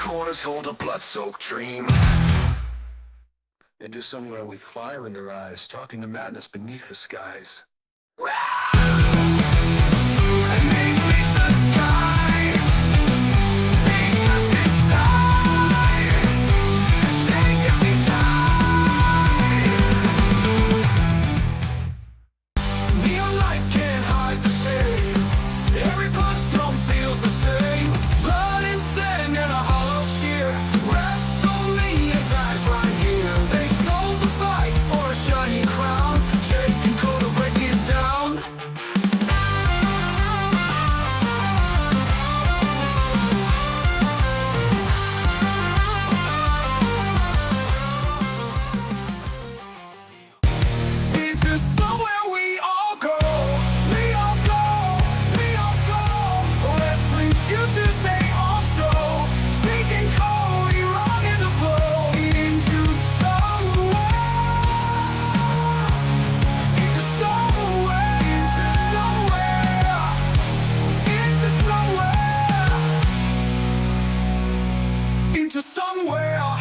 corners hold a blood-soaked dream. Into somewhere with fire in their eyes, talking to madness beneath the skies. And they beneath the skies, make us inside, take us inside. Neon lights can't hide the shade. Every punch thrown feels the same. Blood and sand and a hollow cheer. Rests only and dies right here. They sold the fight for a shiny crown. Jake and Cody break it down. Into somewhere we all go. We all go. We all go. Wrestling futures they all show. Jake and Cody wrong in the flow. Into somewhere. Into somewhere. Into somewhere. Into somewhere. Into somewhere.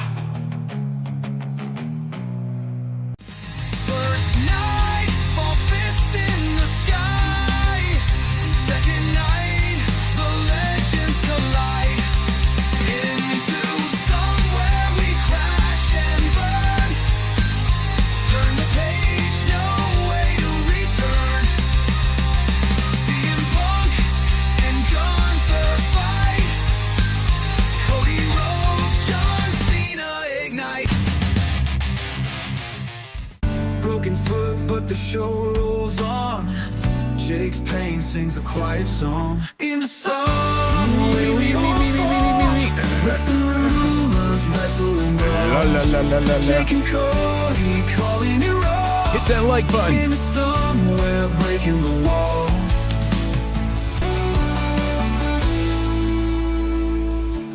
First night, false fists in the sky. Second night, the legends collide. Into somewhere we crash and burn. Turn the page, no way to return. CM Punk and Gunther fight. Cody Rhodes, John Cena ignite. Broken foot, but the show rolls on. Jake's pain sings a quiet song. In the sun, we all fall. Wrestling rumors, wrestling La la la la la la. Jake and Cody calling it raw. Hit that like button. In somewhere breaking the wall.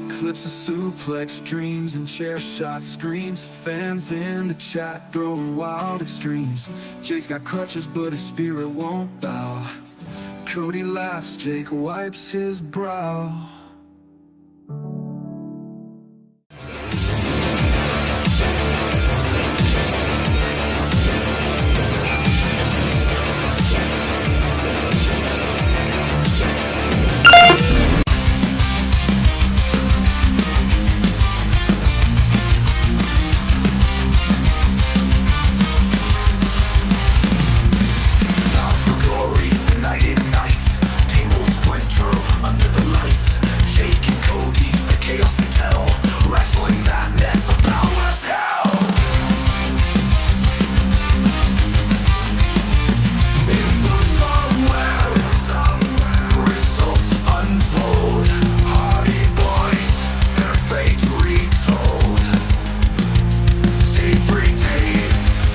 Eclipse, a suplex, dreams and chair shot screams. Fans in the chat throwing wild extremes. Jake's got crutches, but his spirit won't bow. Cody laughs, Jake wipes his brow. Bound for glory, the night ignites. Tables splinter under the lights. Jake and Cody, the chaos they tell. Wrestling madness, a boundless hell. Into somewhere, results unfold. Hardy boys, their fate retold. Every day,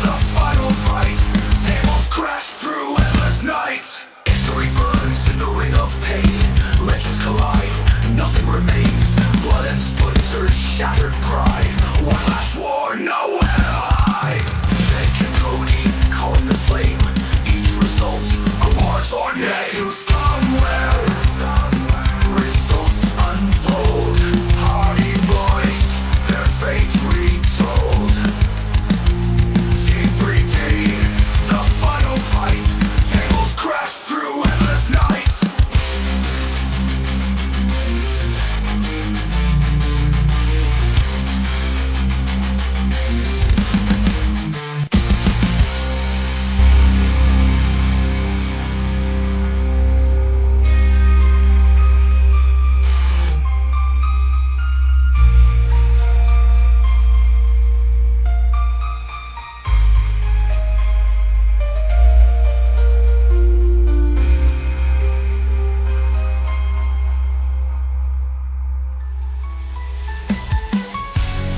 the final fight. Tables crash through endless night. History burns in the ring of pain. Legends collide, nothing remains. Blood and splinters, shattered pride. One last war, nowhere to hide. Jake and Cody, calling the flame. Each result, a war's ordained. To somewhere, results unfold. Hardy boys, their fate retold. Every day, the final fight. Tables crash through endless night.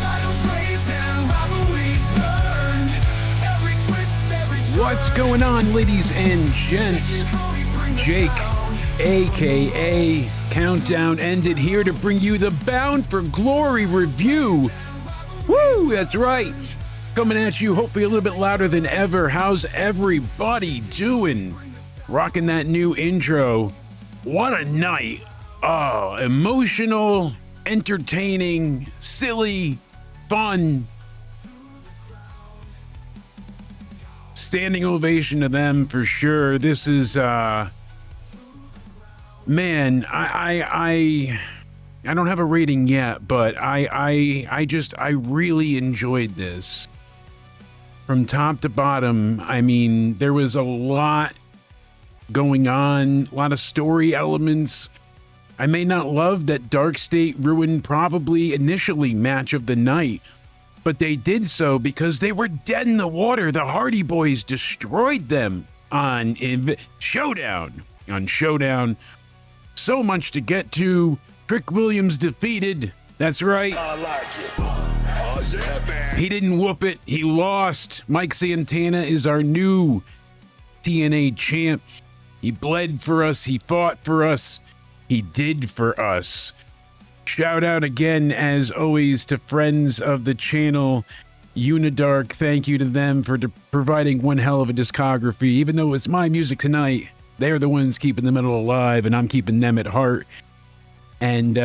Titles raised and rivalries burned. Every twist, every turn. What's going on, ladies and gents? Jake, aka Countdown, ended here to bring you the Bound for Glory review. Woo, that's right. Coming at you, hopefully a little bit louder than ever. How's everybody doing? Rocking that new intro. What a night. Oh, emotional, entertaining, silly, fun. Standing ovation to them for sure. This is man, I don't have a rating yet, but I really enjoyed this from top to bottom. I mean, there was a lot going on, a lot of story elements. I may not love that Dark State ruined probably initially match of the night, but they did so because they were dead in the water. The Hardy Boys destroyed them on Showdown. On Showdown, so much to get to. Trick Williams defeated. That's right. I like it. Oh, yeah, man. He didn't whoop it. He lost. Mike Santana is our new TNA champ. He bled for us. He fought for us. He did for us. Shout out again, as always, to friends of the channel, Unidark. Thank you to them for providing one hell of a discography. Even though it's my music tonight, they're the ones keeping the metal alive, and I'm keeping them at heart. And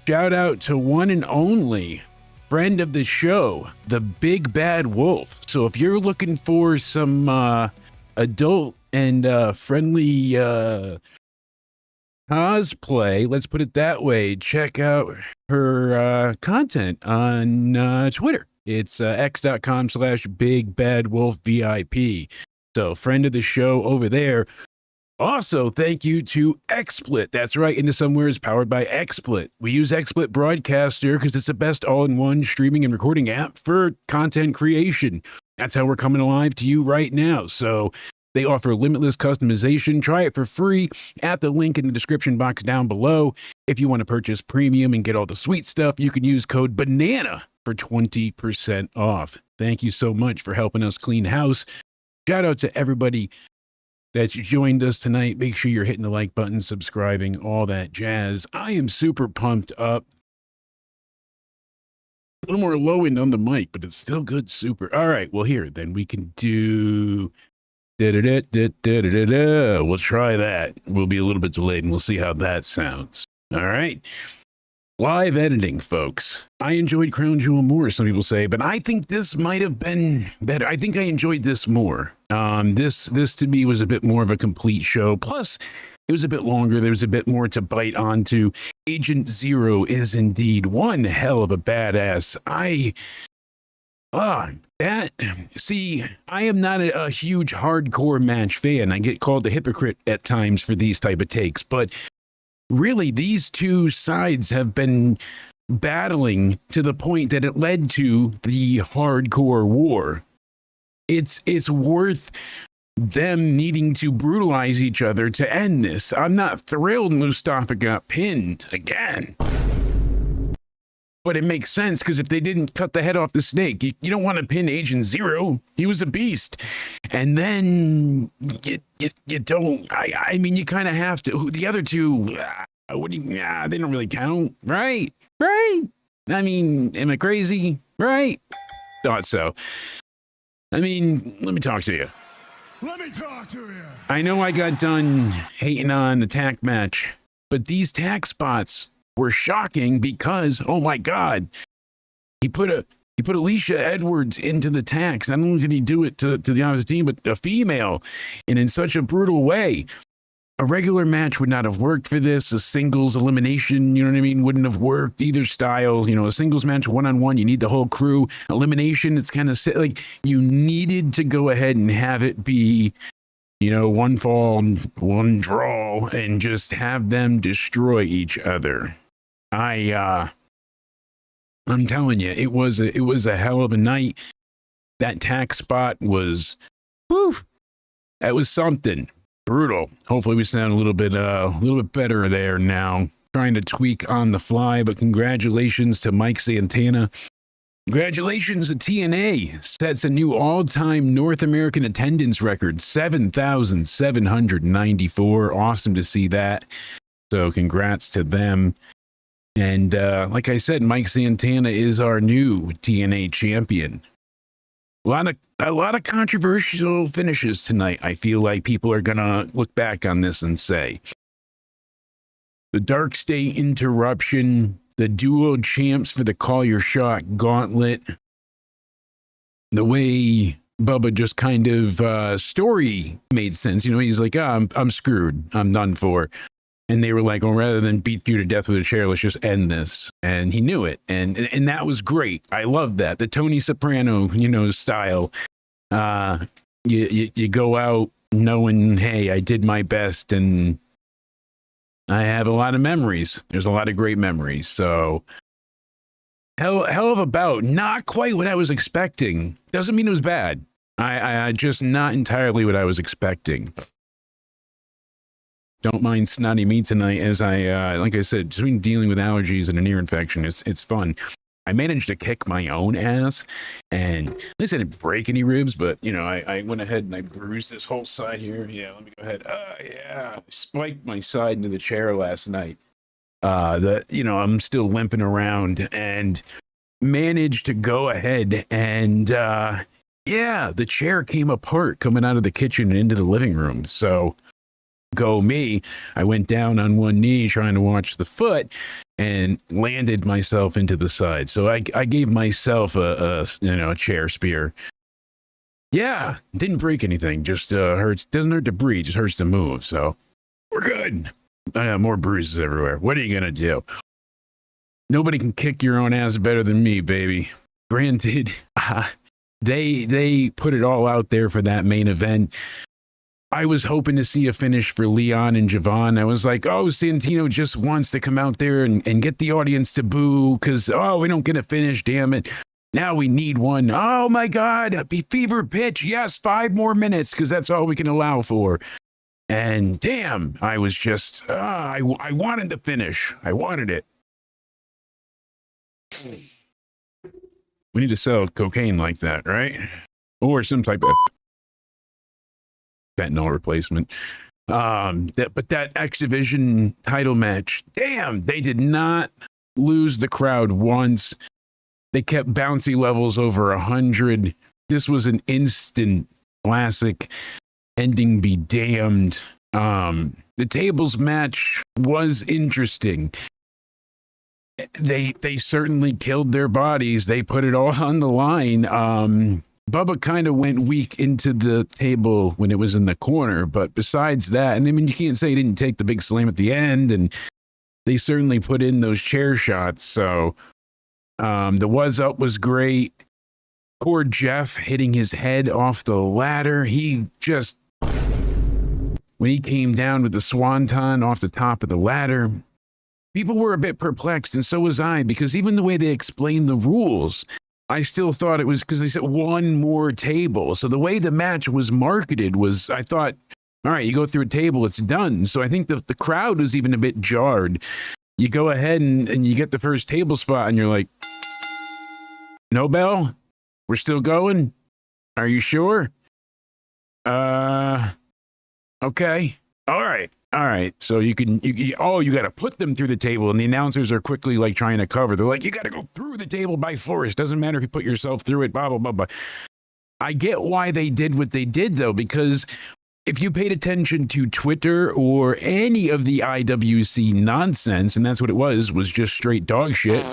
shout out to one and only friend of the show, the Big Bad Wolf. So if you're looking for some adult and friendly cosplay, let's put it that way, check out her content on Twitter. It's x.com/bigbadwolfvip. So friend of the show over there. Also, thank you to XSplit. That's right, Into Somewhere is powered by XSplit. We use XSplit Broadcaster because it's the best all-in-one streaming and recording app for content creation. That's how we're coming alive to you right now. So they offer limitless customization. Try it for free at the link in the description box down below. If you want to purchase premium and get all the sweet stuff, you can use code BANANA for 20% off. Thank you so much for helping us clean house. Shout out to everybody that's joined us tonight. Make sure you're hitting the like button, subscribing, all that jazz. I am super pumped up. A little more low end on the mic, but it's still good. Super. All right. Well, here, then we can do... We'll try that. We'll be a little bit delayed, and we'll see how that sounds. All right. Live editing, folks. I enjoyed Crown Jewel more, some people say, but I think this might have been better. I think I enjoyed this more. This to me was a bit more of a complete show. Plus, it was a bit longer. There was a bit more to bite onto. Agent Zero is indeed one hell of a badass. I am not a huge hardcore match fan. I get called a hypocrite at times for these type of takes, but really, these two sides have been battling to the point that it led to the hardcore war. It's worth them needing to brutalize each other to end this. I'm not thrilled Mustafa got pinned again. But it makes sense, because if they didn't cut the head off the snake, you don't want to pin Agent Zero. He was a beast. And then you don't, I mean, you kind of have to. The other two, they don't really count, right? Right? I mean, am I crazy? Right? Thought so. I mean, let me talk to you. Let me talk to you. I know I got done hating on the tack match, but these tack spots were shocking because, oh my God, he put Alicia Edwards into the tax. Not only did he do it to the opposite team, but a female, and in such a brutal way. A regular match would not have worked for this. A singles elimination, you know what I mean, wouldn't have worked either style. You know, a singles match, one-on-one, you need the whole crew. Elimination, it's kind of like you needed to go ahead and have it be, you know, one fall, one draw, and just have them destroy each other. I'm telling you, it was a hell of a night. That tack spot was, whew, that was something. Brutal. Hopefully we sound a little bit better there now. Trying to tweak on the fly, but congratulations to Mike Santana. Congratulations to TNA. Sets a new all-time North American attendance record, 7,794. Awesome to see that. So congrats to them. And like I said, Mike Santana is our new TNA champion. A lot of controversial finishes tonight. I feel like people are gonna look back on this and say the Dark State interruption the dual champs for the Call Your Shot gauntlet. The way Bubba just kind of story made sense. You know, he's like, oh, I'm screwed. I'm done for. And they were like, well, rather than beat you to death with a chair, let's just end this. And he knew it. And that was great. I loved that. The Tony Soprano, you know, style. You go out knowing, hey, I did my best and I have a lot of memories. There's a lot of great memories. So hell of a bout. Not quite what I was expecting. Doesn't mean it was bad. I just not entirely what I was expecting. Don't mind snotty me tonight as I, like I said, between dealing with allergies and an ear infection, it's fun. I managed to kick my own ass, and at least I didn't break any ribs, but, you know, I went ahead and I bruised this whole side here. Yeah, let me go ahead. Yeah, I spiked my side into the chair last night. You know, I'm still limping around and managed to go ahead and, yeah, the chair came apart coming out of the kitchen and into the living room. So go me, I went down on one knee trying to watch the foot and landed myself into the side. So I gave myself a chair spear. Yeah, didn't break anything, just hurts. Doesn't hurt to breathe, just hurts to move. So we're good. I got more bruises everywhere. What are you gonna do? Nobody can kick your own ass better than me, baby. Granted, they put it all out there for that main event. I was hoping to see a finish for Leon and Javon. I was like, oh, Santino just wants to come out there and get the audience to boo because, oh, we don't get a finish, damn it. Now we need one. Oh, my God, be fever pitch. Yes, 5 more minutes because that's all we can allow for. And damn, I was just, I wanted the finish. I wanted it. We need to sell cocaine like that, right? Or some type of fentanyl replacement. But that X Division title match, damn, they did not lose the crowd once. They kept bouncy levels over 100. This was an instant classic. Ending be damned. The tables match was interesting. They certainly killed their bodies. They put it all on the line. Bubba kind of went weak into the table when it was in the corner, but besides that, and I mean, you can't say he didn't take the big slam at the end, and they certainly put in those chair shots. So the was up was great. Poor Jeff hitting his head off the ladder. He just, when he came down with the swanton off the top of the ladder, people were a bit perplexed, and so was I, because even the way they explained the rules, I still thought it was because they said one more table. So the way the match was marketed was, I thought, all right, you go through a table, it's done. So I think the crowd was even a bit jarred. You go ahead and you get the first table spot and you're like, no bell? We're still going? Are you sure? Okay. All right. So you got to put them through the table, and the announcers are quickly like trying to cover. They're like, you got to go through the table by force. Doesn't matter if you put yourself through it, blah, blah, blah, blah. I get why they did what they did, though, because if you paid attention to Twitter or any of the IWC nonsense, and that's what it was just straight dog shit,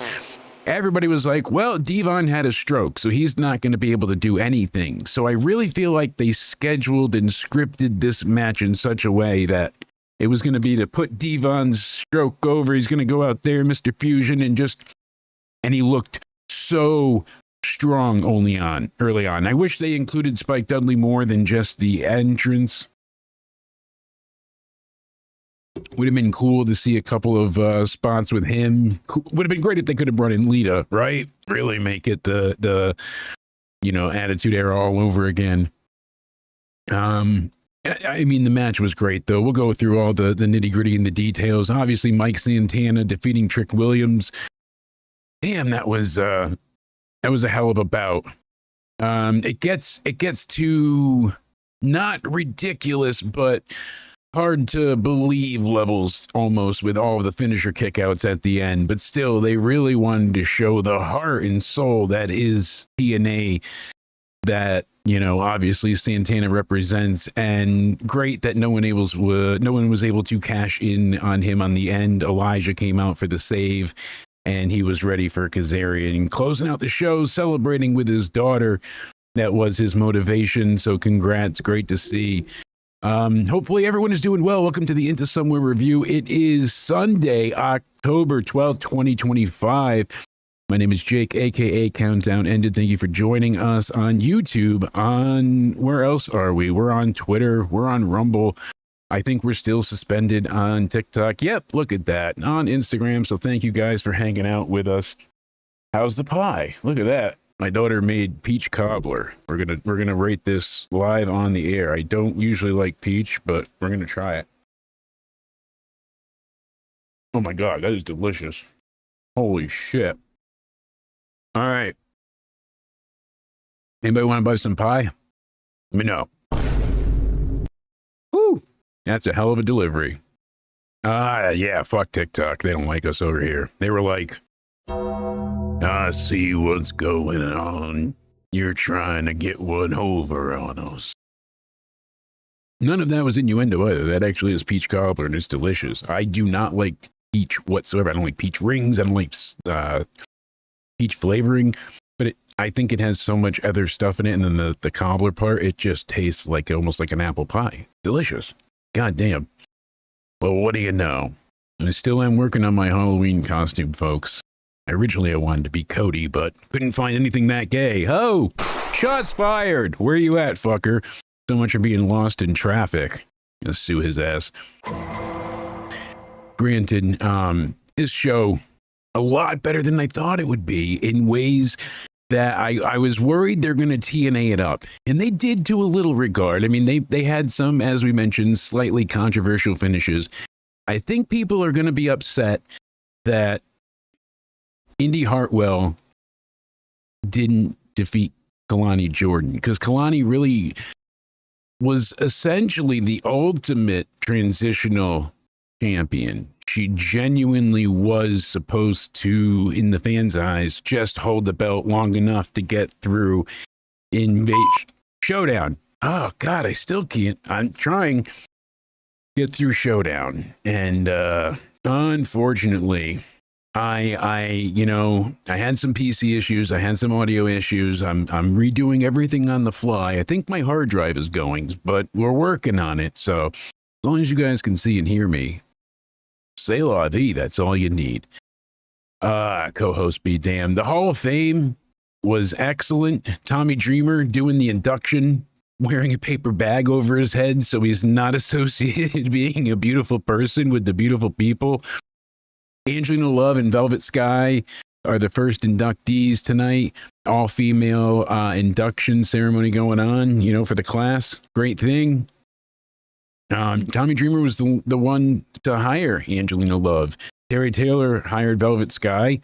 everybody was like, well, Devon had a stroke, so he's not going to be able to do anything. So I really feel like they scheduled and scripted this match in such a way that it was going to be to put Devon's stroke over. He's going to go out there, Mr. Fusion, and he looked so strong early on. I wish they included Spike Dudley more than just the entrance. Would have been cool to see a couple of spots with him. Would have been great if they could have brought in Lita, right? Really make it the Attitude Era all over again. I mean, the match was great, though. We'll go through all the nitty gritty and the details. Obviously, Mike Santana defeating Trick Williams. Damn, that was a hell of a bout. It gets to not ridiculous, but hard to believe levels almost with all of the finisher kickouts at the end. But still, they really wanted to show the heart and soul that is TNA, that obviously Santana represents, and great that no one was able to cash in on him on the end. Elijah came out for the save. and he was ready for Kazarian. Closing out the show, celebrating with his daughter. That was his motivation. So congrats. Great to see. Hopefully everyone is doing well. Welcome to the Into Somewhere review. It is Sunday, October 12th, 2025. My name is Jake, aka Countdown Ended. Thank you for joining us on YouTube. Where else are we? We're on Twitter. We're on Rumble. I think we're still suspended on TikTok. Yep, look at that. On Instagram. So thank you guys for hanging out with us. How's the pie? Look at that. My daughter made peach cobbler. We're gonna rate this live on the air. I don't usually like peach, but we're gonna try it. Oh my god, that is delicious. Holy shit. All right. Anybody want to buy some pie? Let me know. Woo! That's a hell of a delivery. Yeah, fuck TikTok. They don't like us over here. They were like, I see what's going on. You're trying to get one over on us. None of that was innuendo either. That actually is peach cobbler, and it's delicious. I do not like peach whatsoever. I don't like peach rings. I don't like peach flavoring, but I think it has so much other stuff in it, and then the cobbler part, it just tastes like almost like an apple pie. Delicious. God damn. Well, what do you know? I still am working on my Halloween costume, folks. Originally, I wanted to be Cody, but couldn't find anything that gay. Oh, shots fired. Where you at, fucker? So much for being lost in traffic. Gonna sue his ass. Granted, this show, a lot better than I thought it would be in ways that I was worried they're going to TNA it up. And they did to a little regard. I mean, they had some, as we mentioned, slightly controversial finishes. I think people are going to be upset that Indy Hartwell didn't defeat Kalani Jordan, because Kalani really was essentially the ultimate transitional champion. She genuinely was supposed to, in the fans' eyes, just hold the belt long enough to get through Showdown. Oh God, I still can't. I'm trying to get through Showdown, and unfortunately, I had some PC issues. I had some audio issues. I'm redoing everything on the fly. I think my hard drive is going, but we're working on it. So as long as you guys can see and hear me, c'est la vie, that's all you need. Co-host be damned. The Hall of Fame was excellent. Tommy Dreamer doing the induction, wearing a paper bag over his head so he's not associated being a beautiful person with the beautiful people. Angelina Love and Velvet Sky are the first inductees tonight. All-female induction ceremony going on, for the class. Great thing. Tommy Dreamer was the one to hire Angelina Love. Terry Taylor hired Velvet Sky,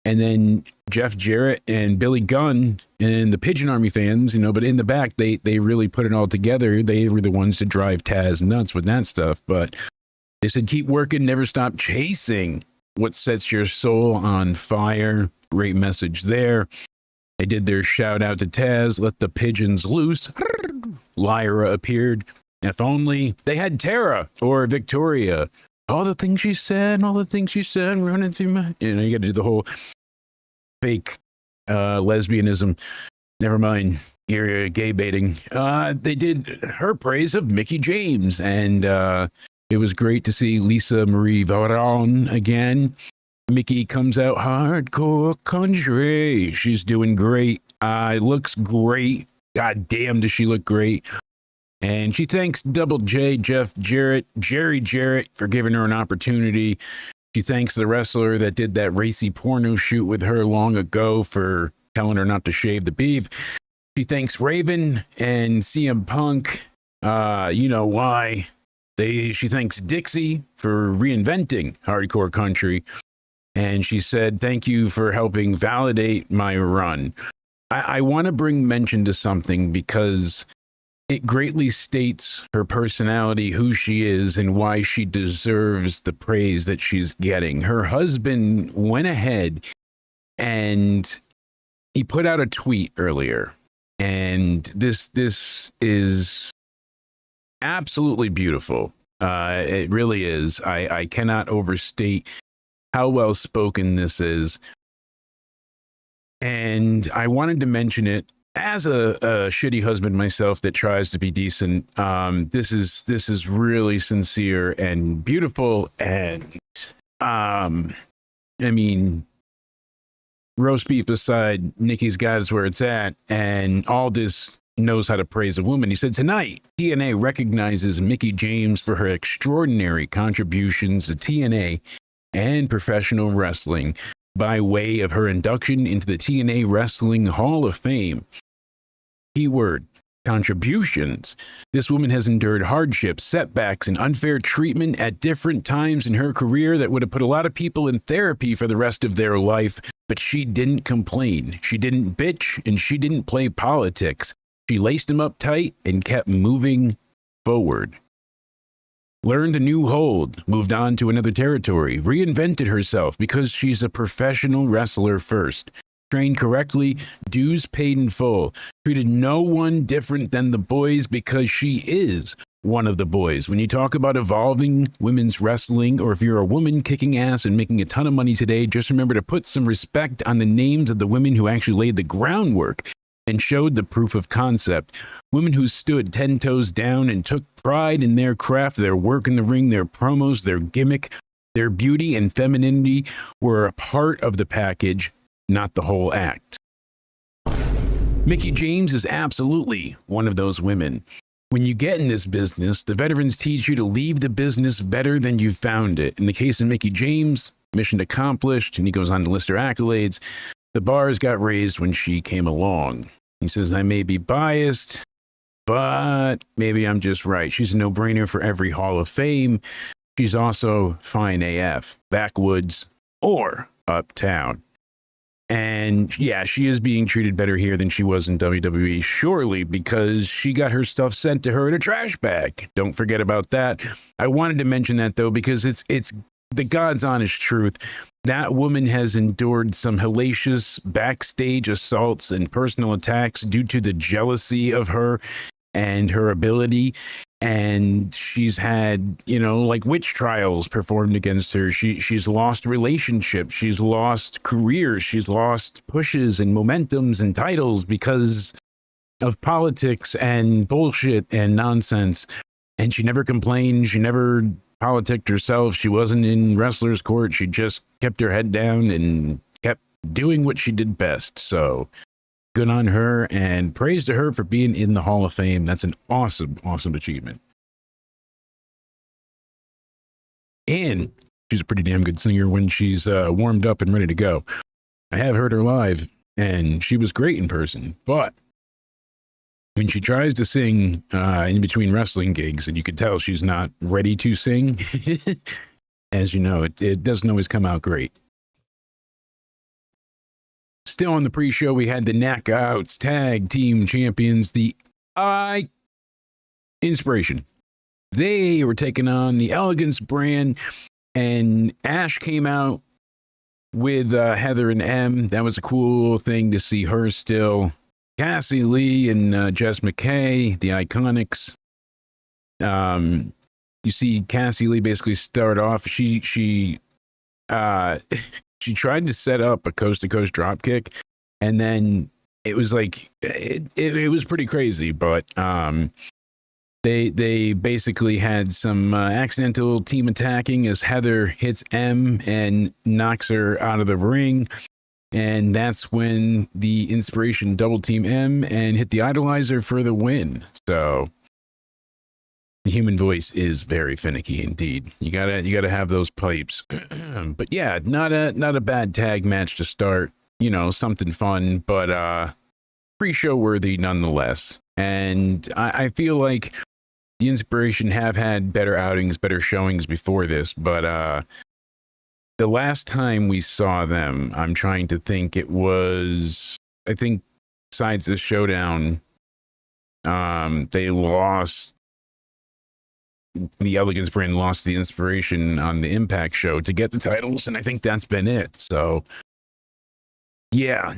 and then Jeff Jarrett and Billy Gunn and the Pigeon Army fans, but in the back, they really put it all together. They were the ones to drive Taz nuts with that stuff, but they said, keep working, never stop chasing what sets your soul on fire. Great message there. They did their shout out to Taz, let the pigeons loose. Lyra appeared. If only they had Tara or Victoria. All the things she said, running through my... you got to do the whole fake lesbianism. Never mind. You're gay baiting. They did her praise of Mickey James, and it was great to see Lisa Marie Varon again. Mickey comes out hardcore country. She's doing great. Looks great. God damn, does she look great. And she thanks Double J, Jeff Jarrett, Jerry Jarrett for giving her an opportunity. She thanks the wrestler that did that racy porno shoot with her long ago for telling her not to shave the beef. She thanks Raven and CM Punk. You know why. She thanks Dixie for reinventing hardcore country. And she said, thank you for helping validate my run. I want to bring mention to something because it greatly states her personality, who she is, and why she deserves the praise that she's getting. Her husband went ahead and he put out a tweet earlier. And this is absolutely beautiful. It really is. I cannot overstate how well spoken this is. And I wanted to mention it as a shitty husband myself that tries to be decent. This is really sincere and beautiful. And I mean, roast beef aside, Nikki's got us where it's at, and Aldis knows how to praise a woman. He said, tonight, TNA recognizes Mickie James for her extraordinary contributions to TNA and professional wrestling by way of her induction into the TNA Wrestling Hall of Fame. Keyword, contributions. This woman has endured hardships, setbacks, and unfair treatment at different times in her career that would have put a lot of people in therapy for the rest of their life, but she didn't complain. She didn't bitch, and she didn't play politics. She laced them up tight and kept moving forward. Learned a new hold, moved on to another territory, reinvented herself because she's a professional wrestler first. Trained correctly, dues paid in full. Treated no one different than the boys because she is one of the boys. When you talk about evolving women's wrestling, or if you're a woman kicking ass and making a ton of money today, just remember to put some respect on the names of the women who actually laid the groundwork and showed the proof of concept. Women who stood 10 toes down and took pride in their craft, their work in the ring, their promos, their gimmick, their beauty and femininity were a part of the package, not the whole act. Mickie James is absolutely one of those women. When you get in this business, the veterans teach you to leave the business better than you found it. In the case of Mickie James, mission accomplished, and he goes on to list her accolades. The bars got raised when she came along. He says, I may be biased, but maybe I'm just right. She's a no-brainer for every Hall of Fame. She's also fine AF, backwoods, or uptown. And yeah, she is being treated better here than she was in WWE, surely because she got her stuff sent to her in a trash bag. Don't forget about that. I wanted to mention that, though, because it's the God's honest truth. That woman has endured some hellacious backstage assaults and personal attacks due to the jealousy of her and her ability. And she's had, like witch trials performed against her. She's lost relationships. She's lost careers. She's lost pushes and momentums and titles because of politics and bullshit and nonsense. And she never complained. She never politicked herself. She wasn't in wrestler's court. She just kept her head down and kept doing what she did best. So good on her, and praise to her for being in the Hall of Fame. That's an awesome, awesome achievement. And she's a pretty damn good singer when she's warmed up and ready to go. I have heard her live, and she was great in person. But when she tries to sing in between wrestling gigs, and you can tell she's not ready to sing, as you know, it doesn't always come out great. Still on the pre-show, we had the Knockouts Tag Team Champions, the Inspiration. They were taking on the Elegance brand, and Ash came out with Heather and M. That was a cool thing to see her still. Cassie Lee and Jess McKay, the Iconics. You see Cassie Lee basically start off. She tried to set up a coast-to-coast dropkick, and then it was like it was pretty crazy. But they basically had some accidental team attacking as Heather hits M and knocks her out of the ring, and that's when the Inspiration double team M and hit the Idolizer for the win. So the human voice is very finicky indeed. You gotta have those pipes. But yeah, not a bad tag match to start. Something fun, but pre-show worthy nonetheless. And I feel like the Inspiration have had better outings, better showings before this, but the last time we saw them, I'm trying to think, it was, I think, besides the showdown, they lost. The Elegance brand lost the Inspiration on the Impact show to get the titles, and I think that's been it. So yeah,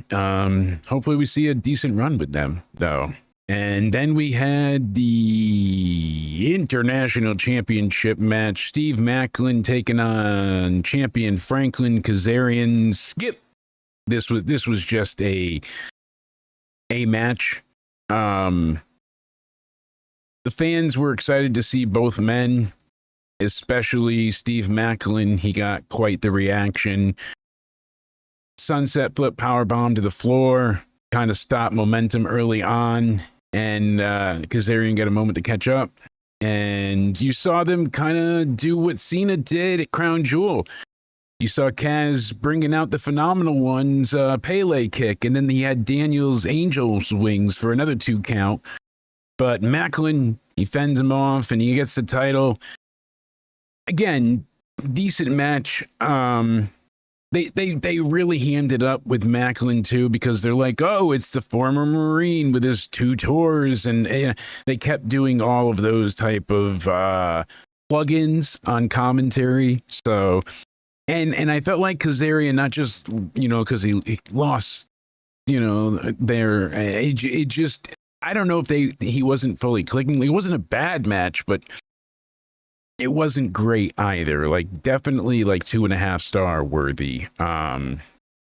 hopefully we see a decent run with them, though. And then we had the International Championship match. Steve Macklin taking on champion Franklin Kazarian. Skip. This was just a match. The fans were excited to see both men, especially Steve Macklin. He got quite the reaction. Sunset flip powerbomb to the floor, kind of stopped momentum early on, and Kazarian got a moment to catch up. And you saw them kind of do what Cena did at Crown Jewel. You saw Kaz bringing out the Phenomenal One's Pele kick, and then he had Daniel's Angel's Wings for another 2 count. But Macklin, he fends him off, and he gets the title. Again, decent match. They really hammed it up with Macklin too, because they're like, oh, it's the former Marine with his 2 tours, and they kept doing all of those type of plugins on commentary. So, and I felt like Kazarian, not just because he lost, there, it just, I don't know if he wasn't fully clicking. It wasn't a bad match, but it wasn't great either. Like, definitely like 2.5 star worthy.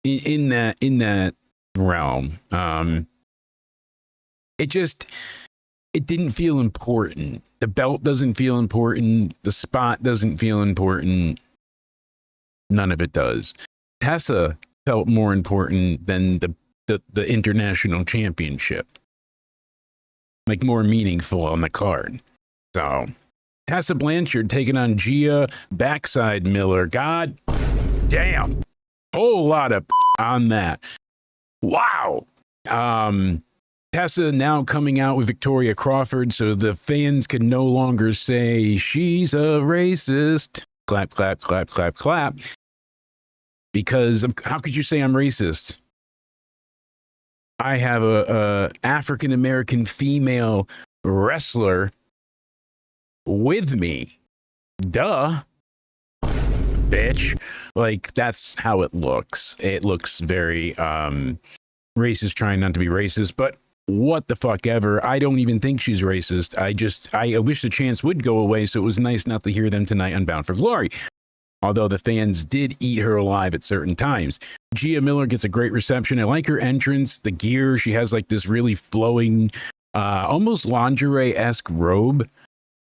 In that realm. It didn't feel important. The belt doesn't feel important. The spot doesn't feel important. None of it does. Tessa felt more important than the international championship. Like, more meaningful on the card. So, Tessa Blanchard taking on Gia Backside Miller. God damn. Whole lot of on that. Wow. Tessa now coming out with Victoria Crawford, so the fans can no longer say she's a racist. Clap, clap, clap, clap, clap. Because how could you say I'm racist? I have a African-American female wrestler with me. Duh. Bitch. Like, that's how it looks. It looks very racist, trying not to be racist, but what the fuck ever. I don't even think she's racist. I wish the chance would go away, so it was nice not to hear them tonight on Bound for Glory. Although the fans did eat her alive at certain times. Gia Miller gets a great reception. I like her entrance, the gear. She has like this really flowing, almost lingerie-esque robe,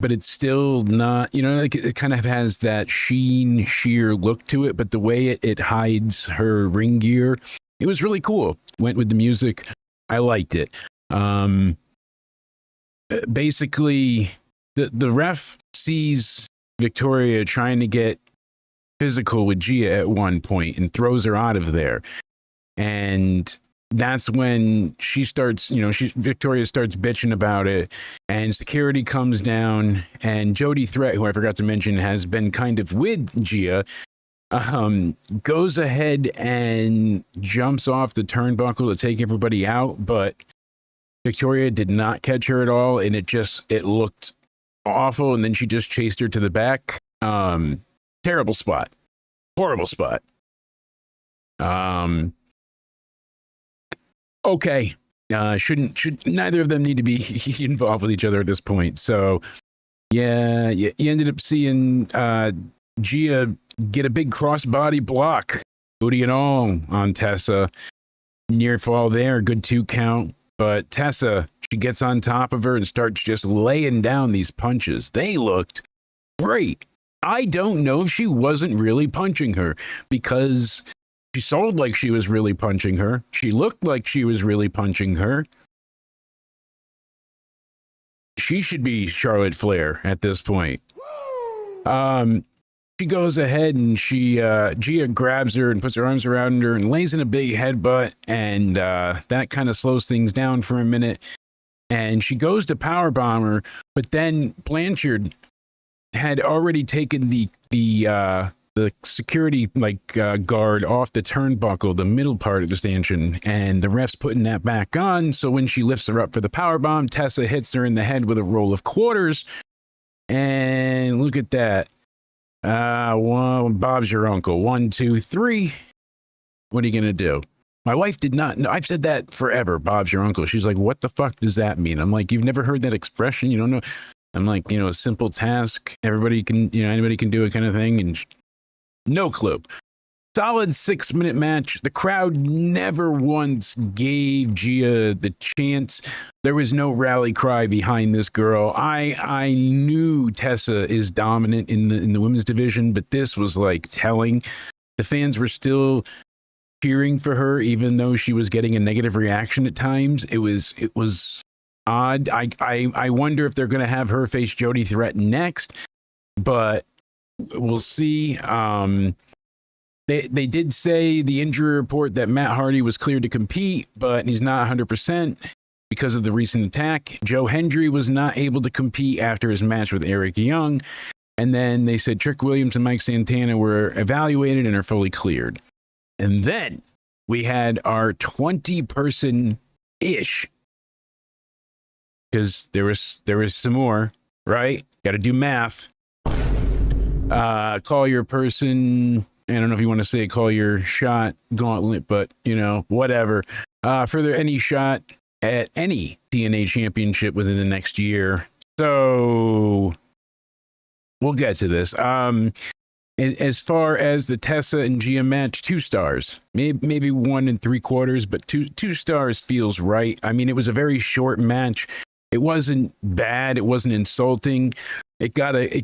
but it's still not, like it kind of has that sheer look to it, but the way it hides her ring gear, it was really cool. Went with the music. I liked it. Basically, the ref sees Victoria trying to get physical with Gia at one point and throws her out of there. And that's when she starts, Victoria starts bitching about it, and security comes down, and Jody Threat, who I forgot to mention, has been kind of with Gia, goes ahead and jumps off the turnbuckle to take everybody out, but Victoria did not catch her at all, and it looked awful, and then she just chased her to the back. Terrible spot. Horrible spot. Okay. Should neither of them need to be involved with each other at this point. So, yeah, you ended up seeing Gia get a big crossbody block. Booty and all on Tessa. Near fall there. Good 2 count. But Tessa, she gets on top of her and starts just laying down these punches. They looked great. I don't know if she wasn't really punching her, because she sold like she was really punching her. She looked like she was really punching her. She should be Charlotte Flair at this point. She goes ahead and Gia grabs her and puts her arms around her and lays in a big headbutt, and that kind of slows things down for a minute. And she goes to powerbomb her, but then Blanchard had already taken the security guard off the turnbuckle, the middle part of the stanchion, and the ref's putting that back on. So when she lifts her up for the powerbomb, Tessa hits her in the head with a roll of quarters. And look at that. Bob's your uncle. 1, 2, 3. What are you gonna do? My wife did not. No, I've said that forever. Bob's your uncle. She's like, what the fuck does that mean? I'm like, you've never heard that expression? You don't know? I'm like, a simple task. Everybody can, anybody can do it kind of thing. And no clue. Solid 6-minute match. The crowd never once gave Gia the chance. There was no rally cry behind this girl. I knew Tessa is dominant in the women's division, but this was like telling. The fans were still cheering for her, even though she was getting a negative reaction at times. It was odd. I wonder if they're going to have her face Jody Threaten next, but we'll see. They did say the injury report that Matt Hardy was cleared to compete, but he's not 100% because of the recent attack. Joe Hendry was not able to compete after his match with Eric Young. And then they said Trick Williams and Mike Santana were evaluated and are fully cleared. And then we had our 20-person-ish, because there was some more, right? Got to do math. Call your person. I don't know if you want to say call your shot gauntlet, but whatever. For any shot at any TNA championship within the next year. So we'll get to this. As far as the Tessa and Gia match, 2 stars, maybe 1 3/4, but two stars feels right. I mean, it was a very short match. It wasn't bad. It wasn't insulting. It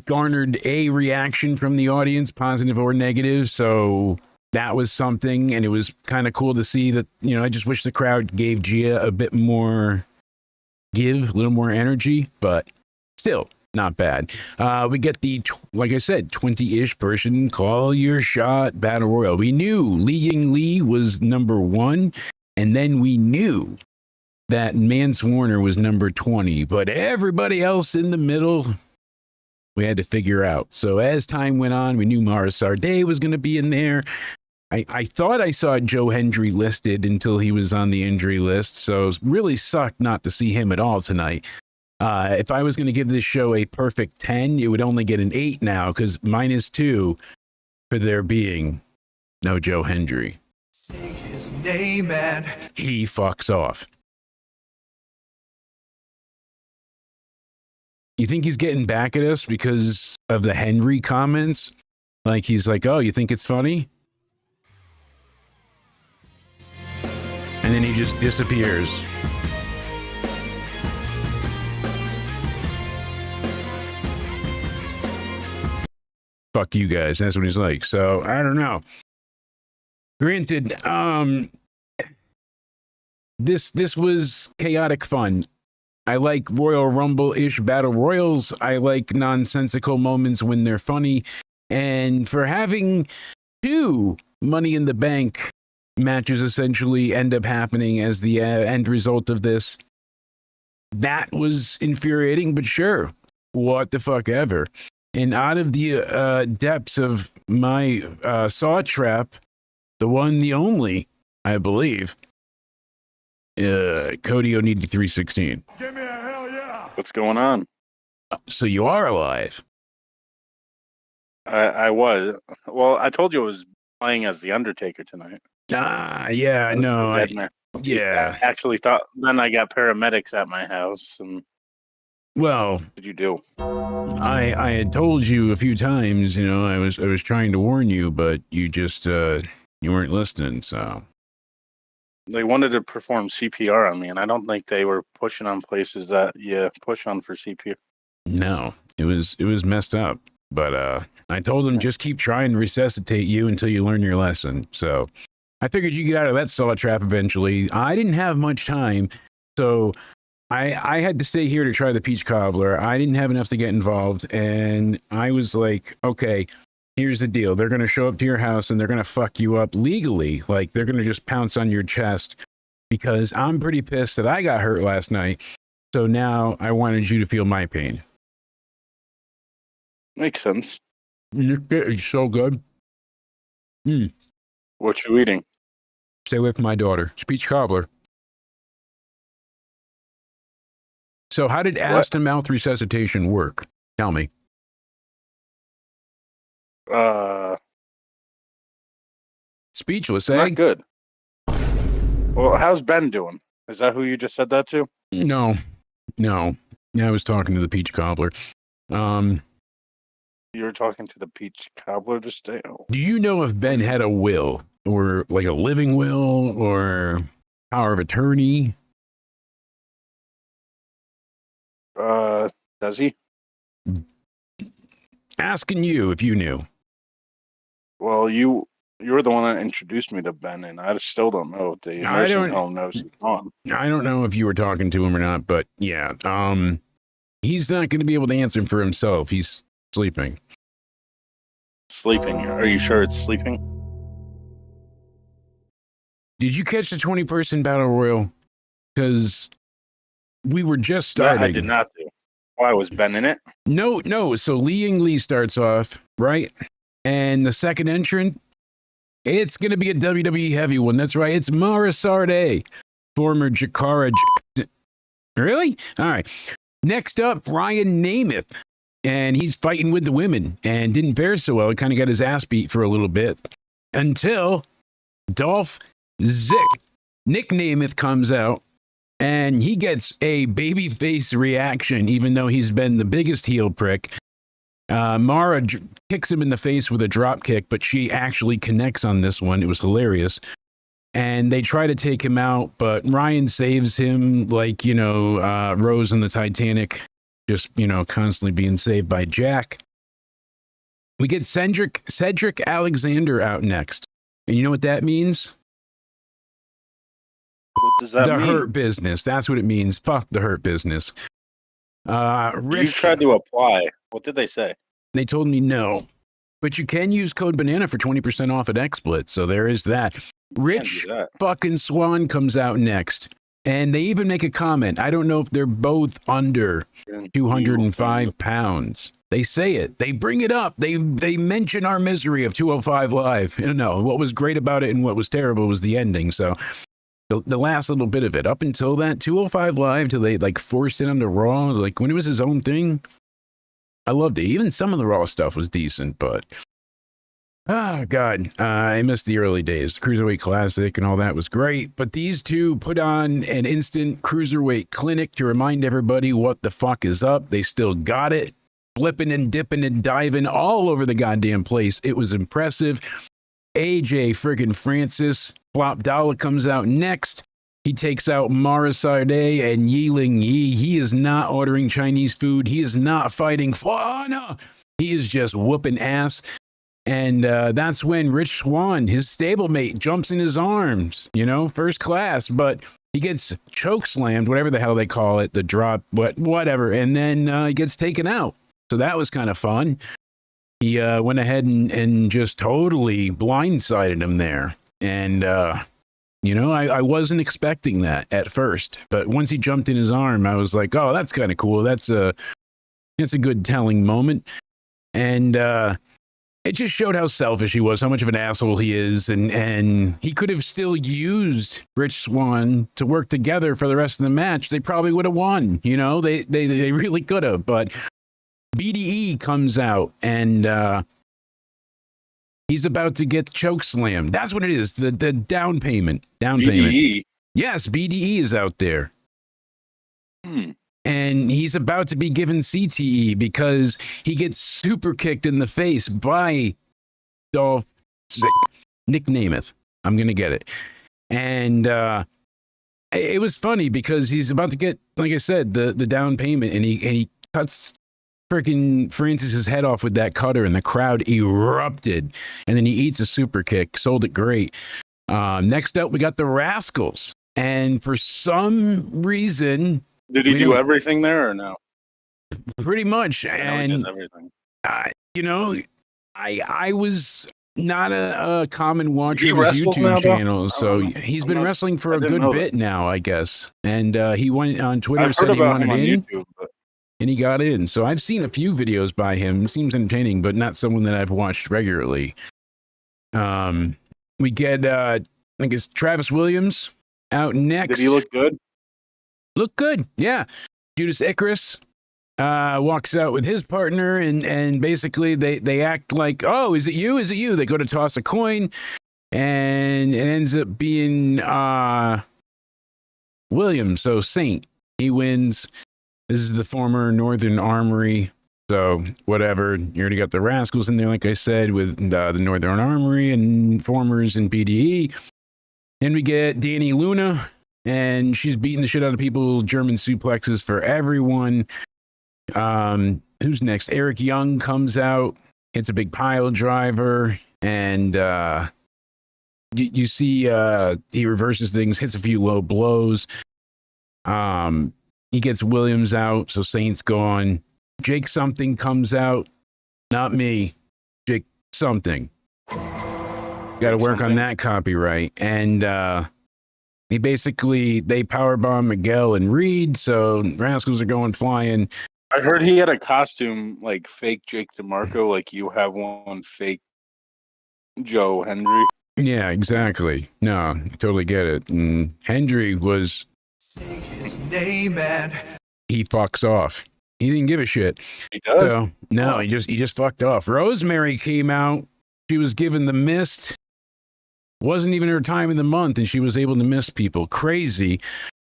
garnered a reaction from the audience, positive or negative. So that was something. And it was kind of cool to see that, I just wish the crowd gave Gia a bit more a little more energy, but still not bad. We get the, like I said, 20-ish person call your shot battle royal. We knew Li Ying Li was number 1. And then we knew that Mance Warner was number 20, but everybody else in the middle, we had to figure out. So as time went on, we knew Mara Sardé was going to be in there. I thought I saw Joe Hendry listed until he was on the injury list, so it really sucked not to see him at all tonight. If I was going to give this show a perfect 10, it would only get an 8 now, because -2 for there being no Joe Hendry. Say his name and he fucks off. You think he's getting back at us because of the Henry comments? Like he's like, oh, you think it's funny? And then he just disappears. Fuck you guys. That's what he's like. So I don't know. Granted, this was chaotic fun. I like Royal Rumble-ish battle royals. I like nonsensical moments when they're funny. And for having 2 Money in the Bank matches essentially end up happening as the end result of this, that was infuriating, but sure, what the fuck ever. And out of the depths of my saw trap, the one, the only, I believe, Cody O'Needy 316. give me a hell yeah. What's going on? So you are alive. I was. Well, I told you I was playing as the Undertaker tonight. Yeah, I was no, the dead man. yeah. I actually thought. Then I got paramedics at my house. And Well, what did you do? I had told you a few times, I was trying to warn you, but you just you weren't listening. So They wanted to perform CPR on me, and I don't think they were pushing on places that you push on for CPR. no, it was messed up. But I told them just keep trying to resuscitate you until you learn your lesson. So I figured you get out of that saw trap eventually. I didn't have much time, so I had to stay here to try the peach cobbler. I didn't have enough to get involved, and I was like, okay, here's the deal. They're going to show up to your house, and they're going to fuck you up legally. Like, they're going to just pounce on your chest, because I'm pretty pissed that I got hurt last night. So now I wanted you to feel my pain. Makes sense. It's so good. What you eating? Stay away from my daughter. It's peach cobbler. So how did ass-to-mouth resuscitation work? Tell me. Not Speechless, eh? good. Well, how's Ben doing? Is that who you just said that to? No. I was talking to the peach cobbler. You were talking to the peach cobbler just today. Oh. Do you know if Ben had a will, or like a living will, or power of attorney? Does he? Asking you if you knew. Well, you're the one that introduced me to Ben, and I still don't know if the nursing home knows he's gone. I don't know if you were talking to him or not, but yeah, he's not going to be able to answer for himself. He's sleeping. Sleeping? Are you sure it's sleeping? Did you catch the 20-person battle royal? Because we were just starting. I did not do. Why was Ben in it? No. So Li Ying Li starts off, right? And the second entrant, it's going to be a WWE heavy one. That's right. It's Mara Sardé, former Jakara. Really? All right. Next up, Ryan Namath. And he's fighting with the women and didn't fare so well. He kind of got his ass beat for a little bit until Dolph Nick Namath comes out. And he gets a babyface reaction, even though he's been the biggest heel prick. Mara kicks him in the face with a drop kick, but she actually connects on this one. It was hilarious. And they try to take him out, but Ryan saves him like, Rose on the Titanic, just, constantly being saved by Jack. We get Cedric Alexander out next. And you know what that means? What does that mean? The Hurt Business. That's what it means. Fuck the Hurt Business. You tried to apply. What did they say? They told me no. But you can use code BANANA for 20% off at XSplit. So there is that. Rich fucking Swann comes out next. And they even make a comment. I don't know if they're both under 205 pounds. They say it. They bring it up. They mention our misery of 205 Live. No, what was great about it and what was terrible was the ending. So the last little bit of it, up until that 205 Live, till they forced it onto Raw, like when it was his own thing, I loved it. Even some of the Raw stuff was decent, but God, I missed the early days. The Cruiserweight Classic and all that was great, but these two put on an instant Cruiserweight clinic to remind everybody what the fuck is up. They still got it, flipping and dipping and diving all over the goddamn place. It was impressive. AJ friggin' Francis Flop Dollar comes out next. He takes out Mara Sardé and Yiling Yi. He is not ordering Chinese food. He is not fighting Flana. He is just whooping ass. And that's when Rich Swann, his stablemate, jumps in his arms, first class. But he gets choke slammed, whatever the hell they call it, the drop, whatever. And then he gets taken out. So that was kind of fun. He went ahead and just totally blindsided him there. And, I wasn't expecting that at first. But once he jumped in his arm, I was like, oh, that's kind of cool. That's a good telling moment. And it just showed how selfish he was, how much of an asshole he is. And he could have still used Rich Swann to work together for the rest of the match. They probably would have won. They really could have. But BDE comes out and he's about to get choke slammed. That's what it is. The down payment. BDE? Yes, BDE is out there. And he's about to be given CTE because he gets super kicked in the face by Nick Namath. I'm going to get it. And it was funny because he's about to get, like I said, the down payment, and he cuts freaking Francis's head off with that cutter, and the crowd erupted. And then he eats a super kick. Sold it great. Next up, we got the Rascals. And for some reason... Did he do everything there or no? Pretty much. And, he does everything. I was not a common watcher of his YouTube channel, so he's been wrestling for a good bit now, I guess. And he went on Twitter, said he wanted in, YouTube, and he got in. So I've seen a few videos by him. Seems entertaining, but not someone that I've watched regularly. We get, I guess, Travis Williams out next. Did he look good? Look good, yeah. Judas Icarus walks out with his partner, and basically they act like, oh, is it you? Is it you? They go to toss a coin. and it ends up being Williams. So Saint, he wins. This is the former Northern Armory. So whatever, you already got the Rascals in there, like I said, with the Northern Armory and formers and PDE. Then we get Danny Luna, and she's beating the shit out of people, German suplexes for everyone. Who's next? Eric Young comes out, hits a big pile driver, and you see he reverses things, hits a few low blows. He gets Williams out, so Saint's gone. Jake something comes out. Not me. Jake something. Got to work on that copyright. And they powerbomb Miguel and Reed, so Rascals are going flying. I heard he had a costume like fake Jake DeMarco, like you have one fake Joe Hendry. Yeah, exactly. No, I totally get it. And Hendry was... Say his name and... He fucks off. He didn't give a shit. He does? So, no, he just fucked off. Rosemary came out. She was given the mist. Wasn't even her time in the month, and she was able to miss people. Crazy.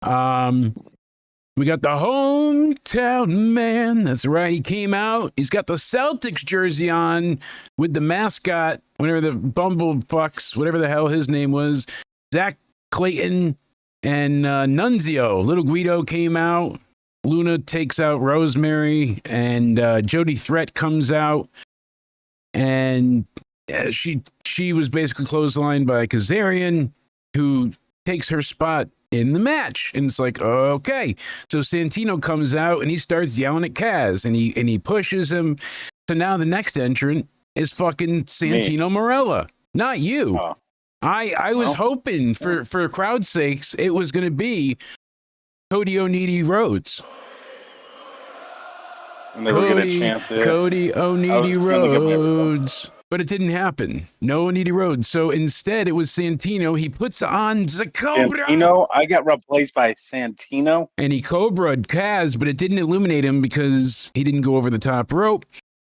We got the hometown man. That's right. He came out. He's got the Celtics jersey on with the mascot, whatever the bumblefucks, whatever the hell his name was. Zach Clayton and Nunzio. Little Guido came out. Luna takes out Rosemary, and Jody Threat comes out, and she was basically clotheslined by Kazarian, who takes her spot in the match. And it's like, okay. So Santino comes out, and he starts yelling at Kaz, and he pushes him. So now the next entrant is fucking Santino Marella, not you. Oh. I was hoping for crowd's sakes it was going to be Cody Oneidi Rhodes. And they were going to chant it. Cody Oneidi Rhodes. But it didn't happen. No Oneidi Rhodes. So instead, it was Santino. He puts on Zacobra. Santino? I got replaced by Santino. And he Cobra'd Kaz, but it didn't illuminate him because he didn't go over the top rope.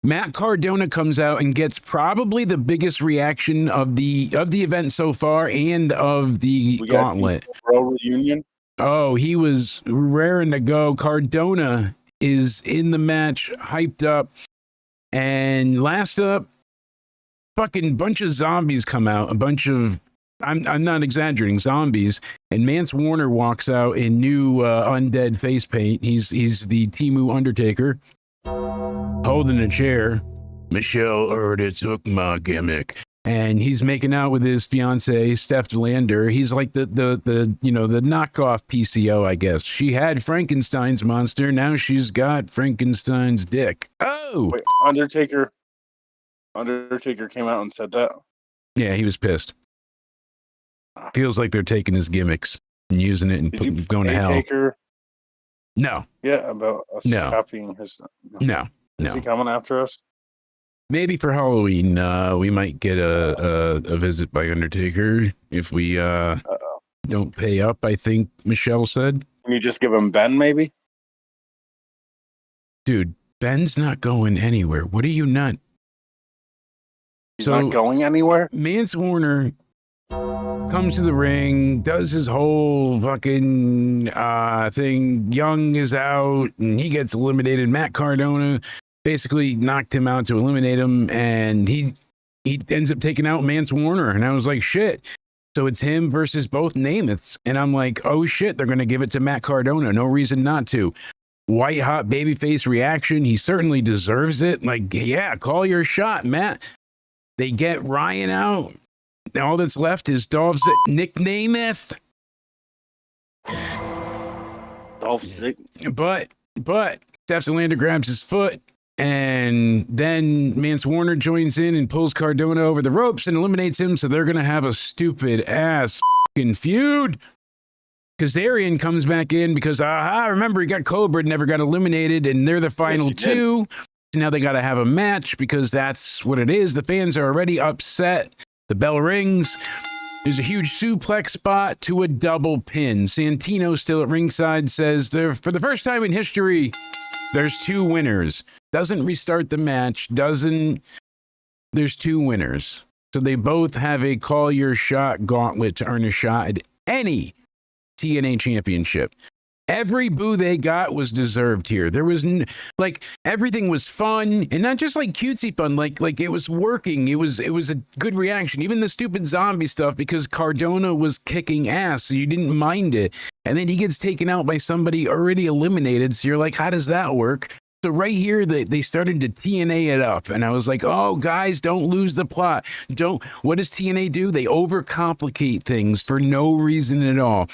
Matt Cardona comes out and gets probably the biggest reaction of the event so far and of the gauntlet. Bro reunion. Oh, he was raring to go. Cardona is in the match, hyped up. And last up, fucking bunch of zombies come out. A bunch of, I'm not exaggerating, zombies. And Mance Warner walks out in new undead face paint. He's the Temu Undertaker, holding a chair. Michelle already took my gimmick. And he's making out with his fiance, Steph Lander. He's like the knockoff PCO, I guess. She had Frankenstein's monster. Now she's got Frankenstein's dick. Oh! Wait, Undertaker came out and said that? Yeah, he was pissed. Feels like they're taking his gimmicks and using it and going to hell. Taker? No. Yeah, about us copying his... No. Is he coming after us? Maybe for Halloween, we might get a visit by Undertaker if we don't pay up, I think Michelle said. Can you just give him Ben, maybe? Dude, Ben's not going anywhere. What are you not? He's not going anywhere? Mance Warner comes to the ring, does his whole fucking thing. Young is out, and he gets eliminated. Matt Cardona basically knocked him out to eliminate him, and he ends up taking out Mance Warner. And I was like, shit. So it's him versus both Namaths. And I'm like, oh shit, they're going to give it to Matt Cardona. No reason not to. White hot babyface reaction. He certainly deserves it. Like, yeah, call your shot, Matt. They get Ryan out. All that's left is Dolph's Nick Namath. But Steph Lander grabs his foot. And then Mance Warner joins in and pulls Cardona over the ropes and eliminates him. So they're going to have a stupid ass fucking feud. Kazarian comes back in because, remember, he got Cobra, never got eliminated, and they're the final two. So now they got to have a match because that's what it is. The fans are already upset. The bell rings. There's a huge suplex spot to a double pin. Santino, still at ringside, says, for the first time in history, there's two winners. Doesn't restart the match. There's two winners. So they both have a call your shot gauntlet to earn a shot at any TNA championship. Every boo they got was deserved here. There was like everything was fun, and not just like cutesy fun. Like it was working. It was a good reaction. Even the stupid zombie stuff, because Cardona was kicking ass, so you didn't mind it. And then he gets taken out by somebody already eliminated. So you're like, how does that work? So right here, they started to TNA it up, and I was like, oh, guys, don't lose the plot. What does TNA do? They overcomplicate things for no reason at all.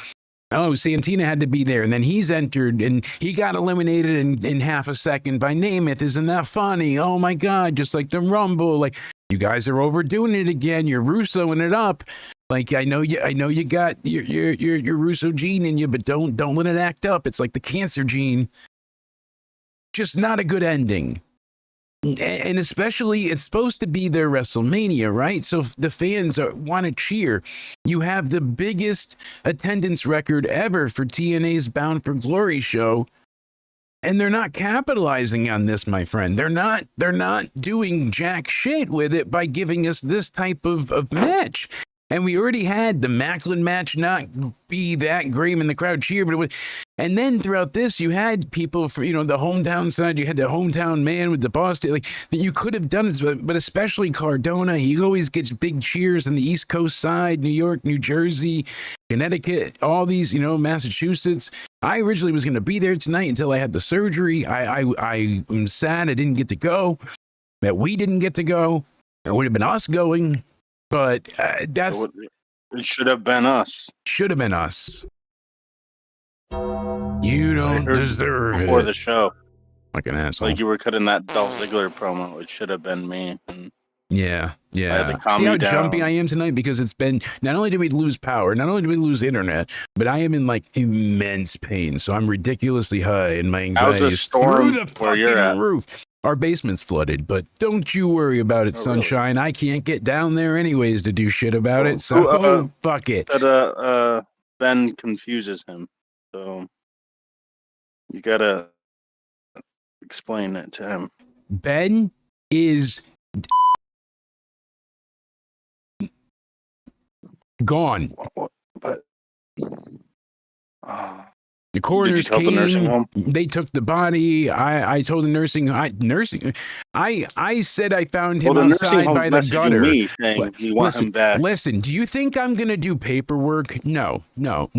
Oh, Santana had to be there, and then he's entered, and he got eliminated in half a second by Namath. Isn't that funny? Oh my God, just like the Rumble. Like, you guys are overdoing it again. You're Russoing it up. Like, I know you got your Russo gene in you, but don't let it act up. It's like the cancer gene. Just not a good ending. And especially, it's supposed to be their WrestleMania, right? So the fans want to cheer. You have the biggest attendance record ever for TNA's Bound for Glory show, and they're not capitalizing on this, my friend. They're not doing jack shit with it by giving us this type of match. And we already had the Macklin match not be that great in the crowd cheer, but it was. And then throughout this, you had people for, the hometown side. You had the hometown man with the boss, like that you could have done it, but especially Cardona. He always gets big cheers on the East Coast side, New York, New Jersey, Connecticut, all these, Massachusetts. I originally was going to be there tonight until I had the surgery. I am sad I didn't get to go, that we didn't get to go. It would have been us going. But it should have been us. Should have been us. You don't deserve before it. The show. Like an asshole. Like you were cutting that Dolph Ziggler promo. It should have been me. And yeah. I had to calm See how you down. jumpy I am tonight? Because it's been, not only did we lose power, not only did we lose internet, but I am in like immense pain. So I'm ridiculously high, and my anxiety is through the fucking roof. Our basement's flooded, but don't you worry about it, sunshine. Really? I can't get down there anyways to do shit about it, so fuck it. But Ben confuses him, so you gotta explain it to him. Ben is gone. But the coroners came. The nursing home? They took the body. I told the nursing. I said I found him outside by the gutter. Me saying you want him back. Listen, do you think I'm gonna do paperwork? No.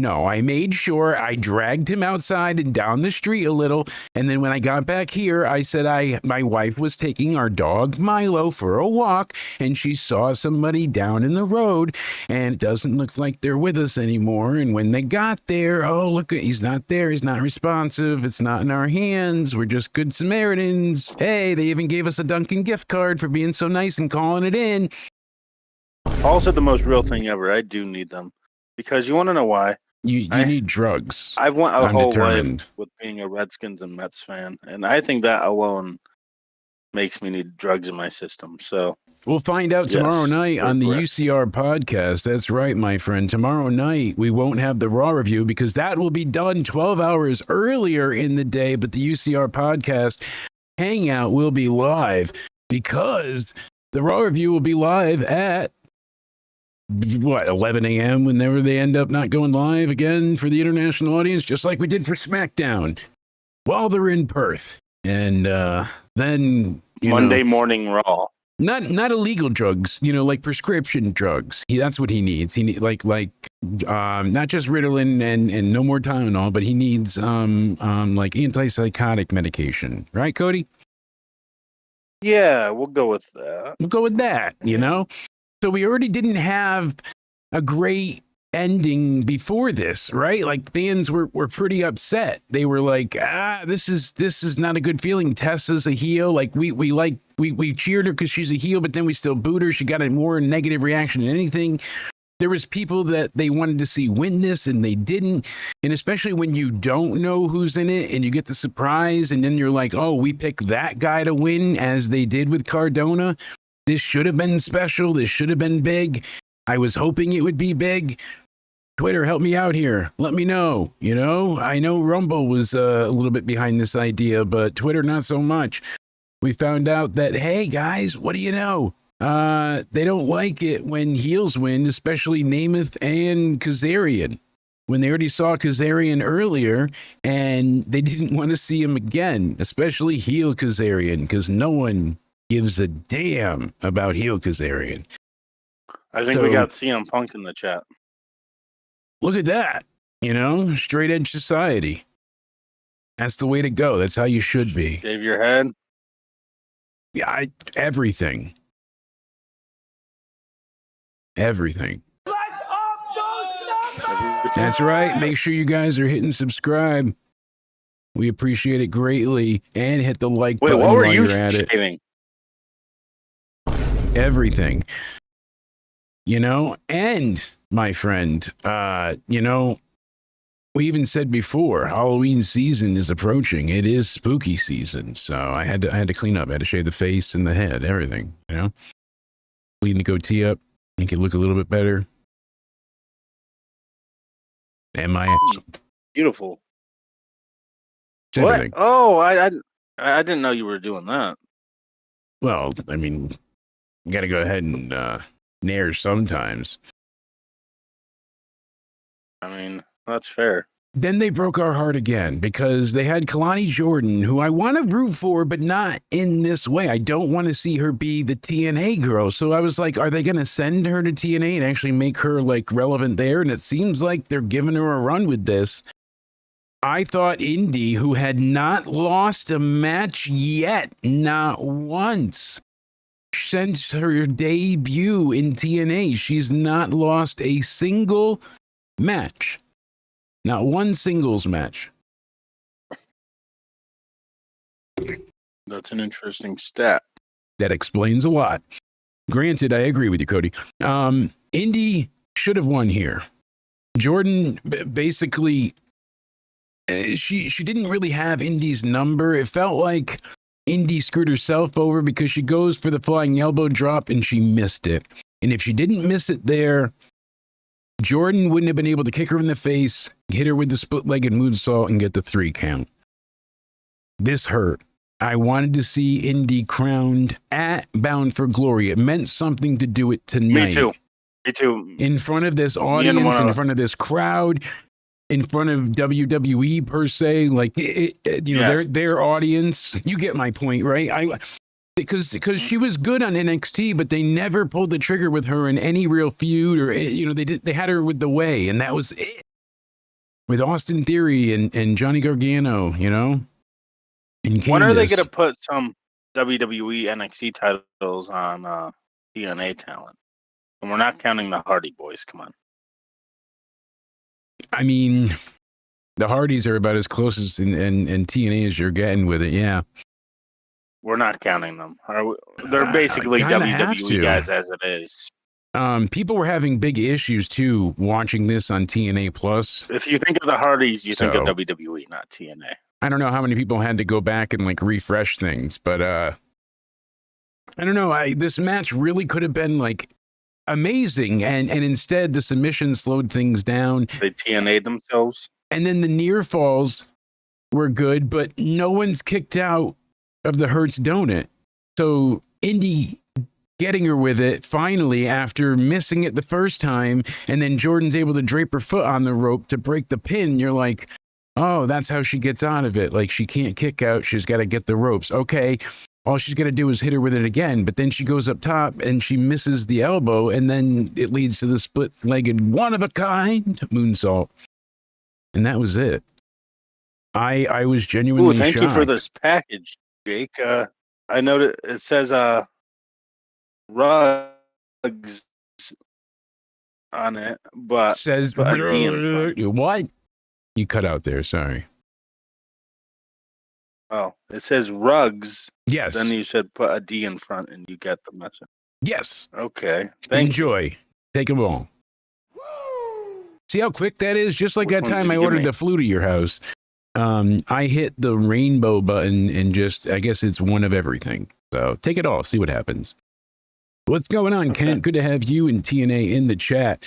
I made sure I dragged him outside and down the street a little, and then when I got back here, I said my wife was taking our dog Milo for a walk, and she saw somebody down in the road, and it doesn't look like they're with us anymore. And when they got there, oh look, he's not there, he's not responsive, it's not in our hands, we're just good Samaritans. Hey, they even gave us a Dunkin' gift card for being so nice and calling it in. Also the most real thing ever, I do need them. Because you want to know why? You need drugs. I've went a whole life with being a Redskins and Mets fan, and I think that alone makes me need drugs in my system. So we'll find out tomorrow night on the UCR podcast. That's right, my friend. Tomorrow night, we won't have the Raw review because that will be done 12 hours earlier in the day, but the UCR podcast hangout will be live because the Raw review will be live at 11 a.m. whenever they end up not going live again for the international audience, just like we did for SmackDown while they're in Perth. And then Monday morning Raw. Not illegal drugs, like prescription drugs. That's what he needs. He need like not just Ritalin and no more Tylenol, but he needs like antipsychotic medication, right, Cody? Yeah, we'll go with that. We'll go with that. So we already didn't have a great ending before this, right? Like fans were pretty upset. They were like, this is not a good feeling. Tessa's a heel. Like we cheered her because she's a heel, but then we still booed her. She got a more negative reaction than anything. There was people that they wanted to see win this and they didn't. And especially when you don't know who's in it and you get the surprise and then you're like, oh, we picked that guy to win as they did with Cardona. This should have been special. This should have been big. I was hoping it would be big. Twitter, help me out here. Let me know. I know Rumble was a little bit behind this idea, but Twitter, not so much. We found out that, hey, guys, what do you know? They don't like it when heels win, especially Namath and Kazarian. When they already saw Kazarian earlier, and they didn't want to see him again, especially heel Kazarian, because no one gives a damn about heel Kazarian. I think we got CM Punk in the chat. Look at that. You know, straight edge society. That's the way to go. That's how you should be. Shave your head. Yeah, everything. Everything. Let's up those numbers! That's right. Make sure you guys are hitting subscribe. We appreciate it greatly. And hit the like button what were while you you're at it. shaving? Everything. You know, and my friend, you know, we even said before, Halloween season is approaching. It is spooky season, so I had to clean up. I had to shave the face and the head, everything. You know, clean the goatee up, make it look a little bit better. And my Beautiful. everything. What? Oh, I didn't know you were doing that. Well, I mean, you got to go ahead and nair sometimes. I mean, that's fair. Then they broke our heart again because they had Kalani Jordan, who I want to root for, but not in this way. I don't want to see her be the TNA girl. So I was like, are they going to send her to TNA and actually make her like relevant there? And it seems like they're giving her a run with this. I thought Indy, who had not lost a match yet, not once, since her debut in TNA, she's not lost a single match. Not one singles match. That's an interesting stat. That explains a lot. Granted, I agree with you, Cody. Indy should have won here. Jordan basically, she didn't really have Indy's number. It felt like Indy screwed herself over because she goes for the flying elbow drop and she missed it. And if she didn't miss it there, Jordan wouldn't have been able to kick her in the face, hit her with the split-legged moonsault, and get the 3 count. This hurt. I wanted to see Indy crowned at Bound for Glory. It meant something to do it tonight. Me too. In front of this audience, in front of this crowd, in front of WWE per se, like their audience. You get my point, right? Because she was good on NXT, but they never pulled the trigger with her in any real feud, or they had her with the Way, and that was it. With Austin Theory and Johnny Gargano, you know. And when are they going to put some WWE NXT titles on TNA talent? And we're not counting the Hardy Boys. Come on. I mean, the Hardys are about as close as in TNA as you're getting with it. Yeah. We're not counting them. They're basically WWE guys as it is. People were having big issues too watching this on TNA Plus. If you think of the Hardys, you think of WWE, not TNA. I don't know how many people had to go back and like refresh things, but I don't know. This match really could have been like amazing, and instead the submission slowed things down. They TNA'd themselves, and then the near falls were good, but no one's kicked out of the Hurts donut. So Indy getting her with it finally after missing it the first time, and then Jordan's able to drape her foot on the rope to break the pin. You're like, oh, that's how she gets out of it. Like, she can't kick out. She's got to get the ropes. Okay, all she's got to do is hit her with it again. But then she goes up top and she misses the elbow, and then it leads to the split-legged one-of-a-kind moonsault. And that was it. I was genuinely thank shocked. You for this package, Jake. I know it says rugs on it, but it says what? You cut out there, sorry. Oh, it says rugs. Yes. Then you said put a D in front and you get the message. Yes. Okay. Enjoy. Take them all. See how quick that is? Just like that time I ordered the flu to your house. I hit the rainbow button and just, I guess it's one of everything. So take it all. See what happens. What's going on, okay. Kent? Good to have you and TNA in the chat.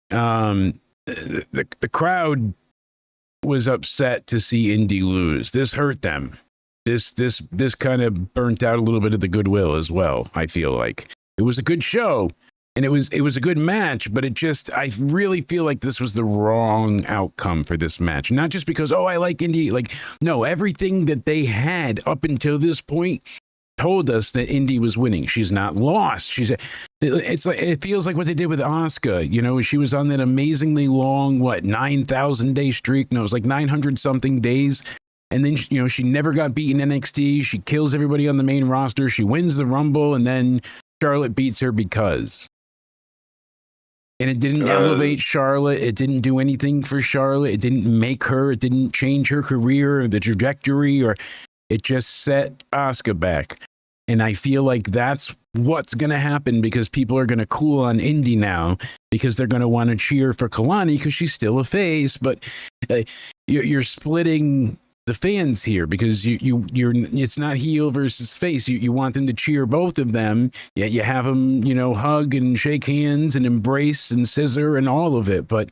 The crowd was upset to see Indy lose. This hurt them. This kind of burnt out a little bit of the goodwill as well, I feel like. It was a good show, and it was a good match, but I really feel like this was the wrong outcome for this match. Not just because, oh, I like Indy. Like, no, everything that they had up until this point told us that Indy was winning. She's not lost. It's like, it feels like what they did with Asuka. You know, she was on that amazingly long, 9,000 day streak. No, it was like 900 something days. And then, you know, she never got beaten NXT. She kills everybody on the main roster. She wins the Rumble, and then Charlotte beats her because. And it didn't elevate Charlotte. It didn't do anything for Charlotte. It didn't make her. It didn't change her career or the trajectory, or it just set Asuka back. And I feel like that's what's going to happen, because people are going to cool on Indy now because they're going to want to cheer for Kalani because she's still a face. But you're splitting the fans here, because you're it's not heel versus face. You want them to cheer both of them, yet you have them, you know, hug and shake hands and embrace and scissor and all of it, but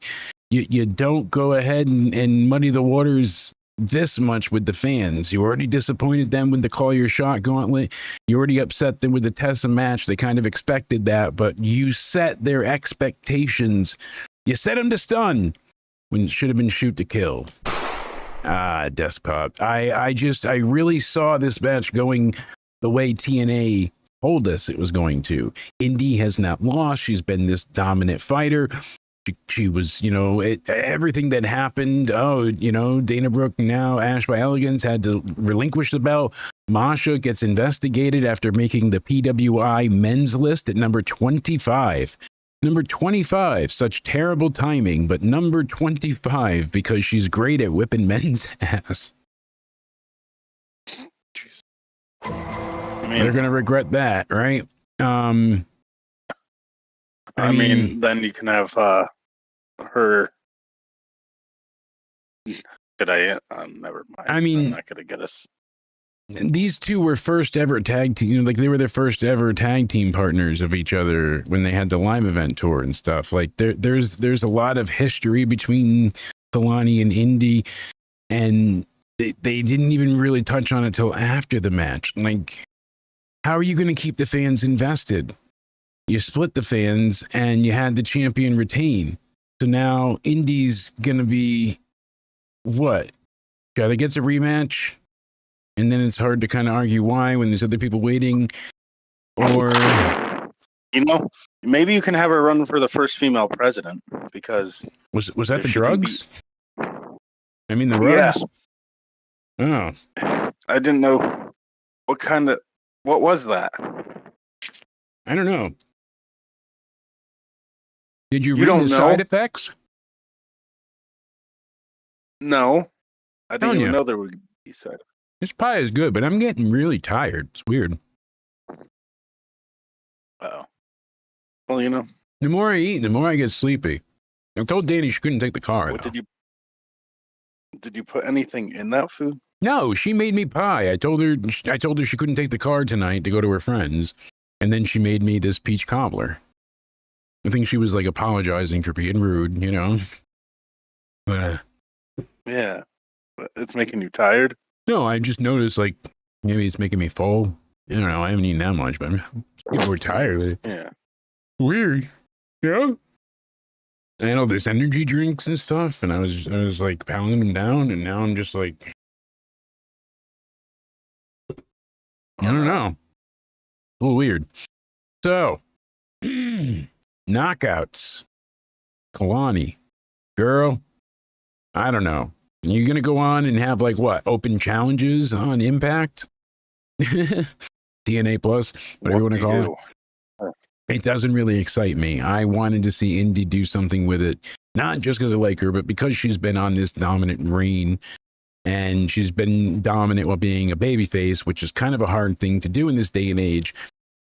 you don't go ahead and muddy the waters this much with the fans. You already disappointed them with the Call Your Shot gauntlet. You already upset them with the Tessa match. They kind of expected that, but you set their expectations. You set them to stun when it should have been shoot to kill. Despot. I really saw this match going the way TNA told us it was going to. Indy has not lost. She's been this dominant fighter. She was, you know, everything that happened. Oh, you know, Dana Brooke, now Ash by Elegance, had to relinquish the belt. Masha gets investigated after making the PWI men's list at number 25. Number 25, such terrible timing, but number 25 because she's great at whipping men's ass. I mean, they're going to regret that, right? I mean, then you can have her. Could I? Never mind. I mean, I'm not going to get us. These two were first ever tag team, like they were the first ever tag team partners of each other when they had the live event tour and stuff. Like there's a lot of history between Kalani and Indy, and they didn't even really touch on it till after the match. Like, how are you going to keep the fans invested? You split the fans and you had the champion retain. So now Indy's going to be what? Either gets a rematch, and then it's hard to kind of argue why when there's other people waiting, or, you know, maybe you can have her run for the first female president, because was that the drugs? I mean, the rugs. Yeah. Oh, I didn't know what was that? I don't know. Did you read the side effects? No, I didn't even know there would be side effects. This pie is good, but I'm getting really tired. It's weird. Oh. Well, you know. The more I eat, the more I get sleepy. I told Danny she couldn't take the car. Did you put anything in that food? No, she made me pie. I told her she couldn't take the car tonight to go to her friends, and then she made me this peach cobbler. I think she was like apologizing for being rude, you know. But yeah, it's making you tired. No, I just noticed, like, maybe it's making me full. I don't know. I haven't eaten that much, but people were tired with it. Yeah. Weird. Yeah. I had all this energy drinks and stuff, and I was like pounding them down, and now I'm just like, I don't know. A little weird. So, knockouts. Kalani. Girl, I don't know. You're going to go on and have, like, what, open challenges on Impact? TNA Plus, whatever you want to call it. It doesn't really excite me. I wanted to see Indy do something with it, not just because I like her, but because she's been on this dominant reign, and she's been dominant while being a babyface, which is kind of a hard thing to do in this day and age.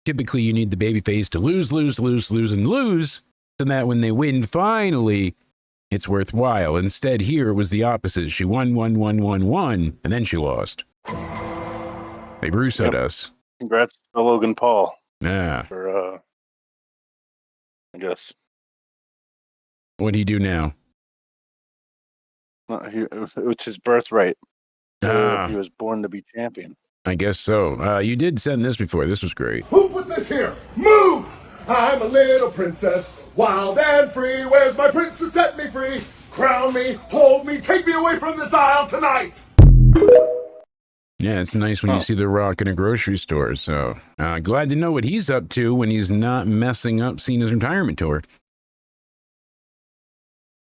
Typically, you need the babyface to lose, so that when they win finally, it's worthwhile. Instead, here it was the opposite. She won, and then she lost. They Russo'd us. Congrats to Logan Paul. Yeah. For, I guess. What'd he do now? It's his birthright. He was born to be champion. I guess so. You did send this before. This was great. Who put this here? Move! I'm a little princess, wild and free. Where's my prince to set me free? Crown me, hold me, take me away from this isle tonight! Yeah, it's nice when you see The Rock in a grocery store. So glad to know what he's up to when he's not messing up Cena's retirement tour.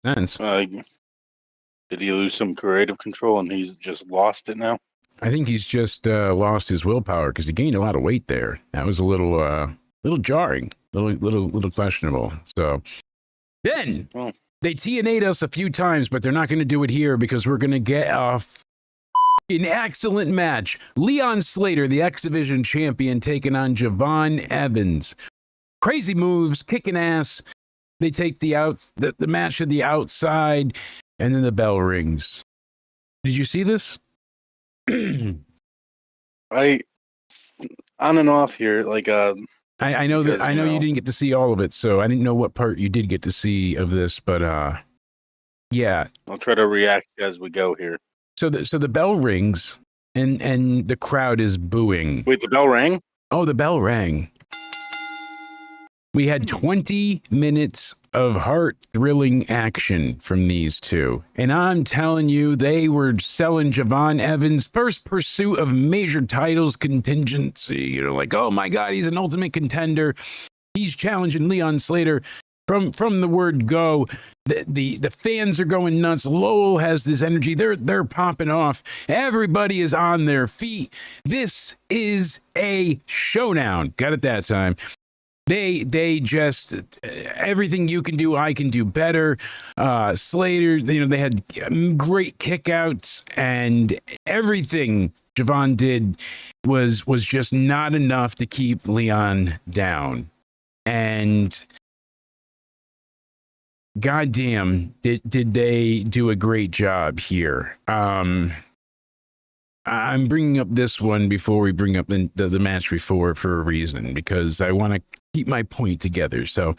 Sense. Did he lose some creative control and he's just lost it now? I think he's just lost his willpower because he gained a lot of weight there. That was a little jarring, little questionable. So then they TNA'd us a few times, but they're not going to do it here because we're going to get a an excellent match. Leon Slater, the X Division champion, taking on Javon Evans. Crazy moves, kicking ass. They take the match to the outside, and then the bell rings. Did you see this? I on and off here, like I know that you didn't get to see all of it, so I didn't know what part you did get to see of this, but yeah. I'll try to react as we go here. So the bell rings and the crowd is booing. Wait, the bell rang? Oh, the bell rang. We had 20 minutes of heart-thrilling action from these two. And I'm telling you, they were selling Javon Evans' first pursuit of major titles contingency. You know, like, oh my God, he's an ultimate contender. He's challenging Leon Slater. From the word go, the fans are going nuts. Lowell has this energy. They're popping off. Everybody is on their feet. This is a showdown. Got it that time. They just everything you can do, I can do better. Slater, they had great kickouts, and everything Javon did was just not enough to keep Leon down. And goddamn, did they do a great job here. I'm bringing up this one before we bring up the match before for a reason, because I want to keep my point together. So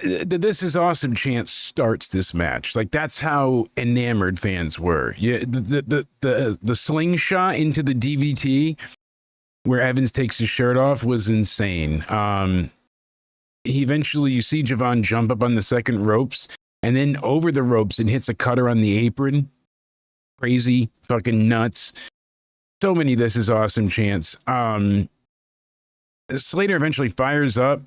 this is awesome chance starts this match. Like, that's how enamored fans were. Yeah, the slingshot into the DVT where Evans takes his shirt off was insane. He eventually, you see Javon jump up on the second ropes and then over the ropes and hits a cutter on the apron. Crazy, fucking nuts. So many This Is Awesome chants. Slater eventually fires up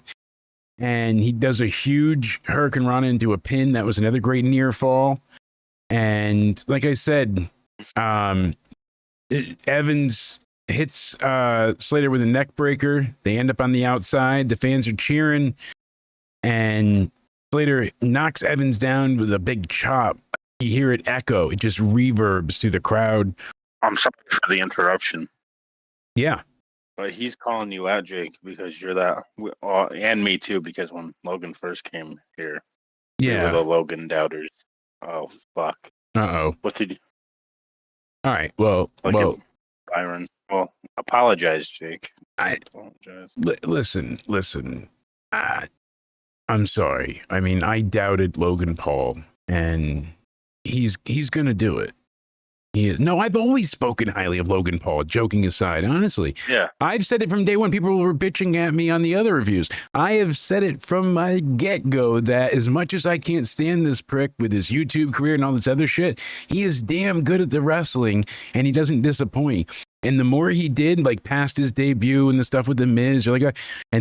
and he does a huge Hurricane Rana into a pin. That was another great near fall. And like I said, Evans hits Slater with a neck breaker. They end up on the outside. The fans are cheering, and Slater knocks Evans down with a big chop. You hear it echo. It just reverbs through the crowd. I'm sorry for the interruption. Yeah. But he's calling you out, Jake, because you're that, and me too, because when Logan first came here, we were the Logan doubters. Oh, fuck. Uh-oh. What did you... All right, well... Byron. Well, apologize, Jake. Apologize. Listen. I'm sorry. I mean, I doubted Logan Paul, and he's going to do it. No, I've always spoken highly of Logan Paul, joking aside, honestly. Yeah. I've said it from day one. People were bitching at me on the other reviews. I have said it from my get-go that as much as I can't stand this prick with his YouTube career and all this other shit, he is damn good at the wrestling, and he doesn't disappoint. And the more he did, like past his debut and the stuff with The Miz, and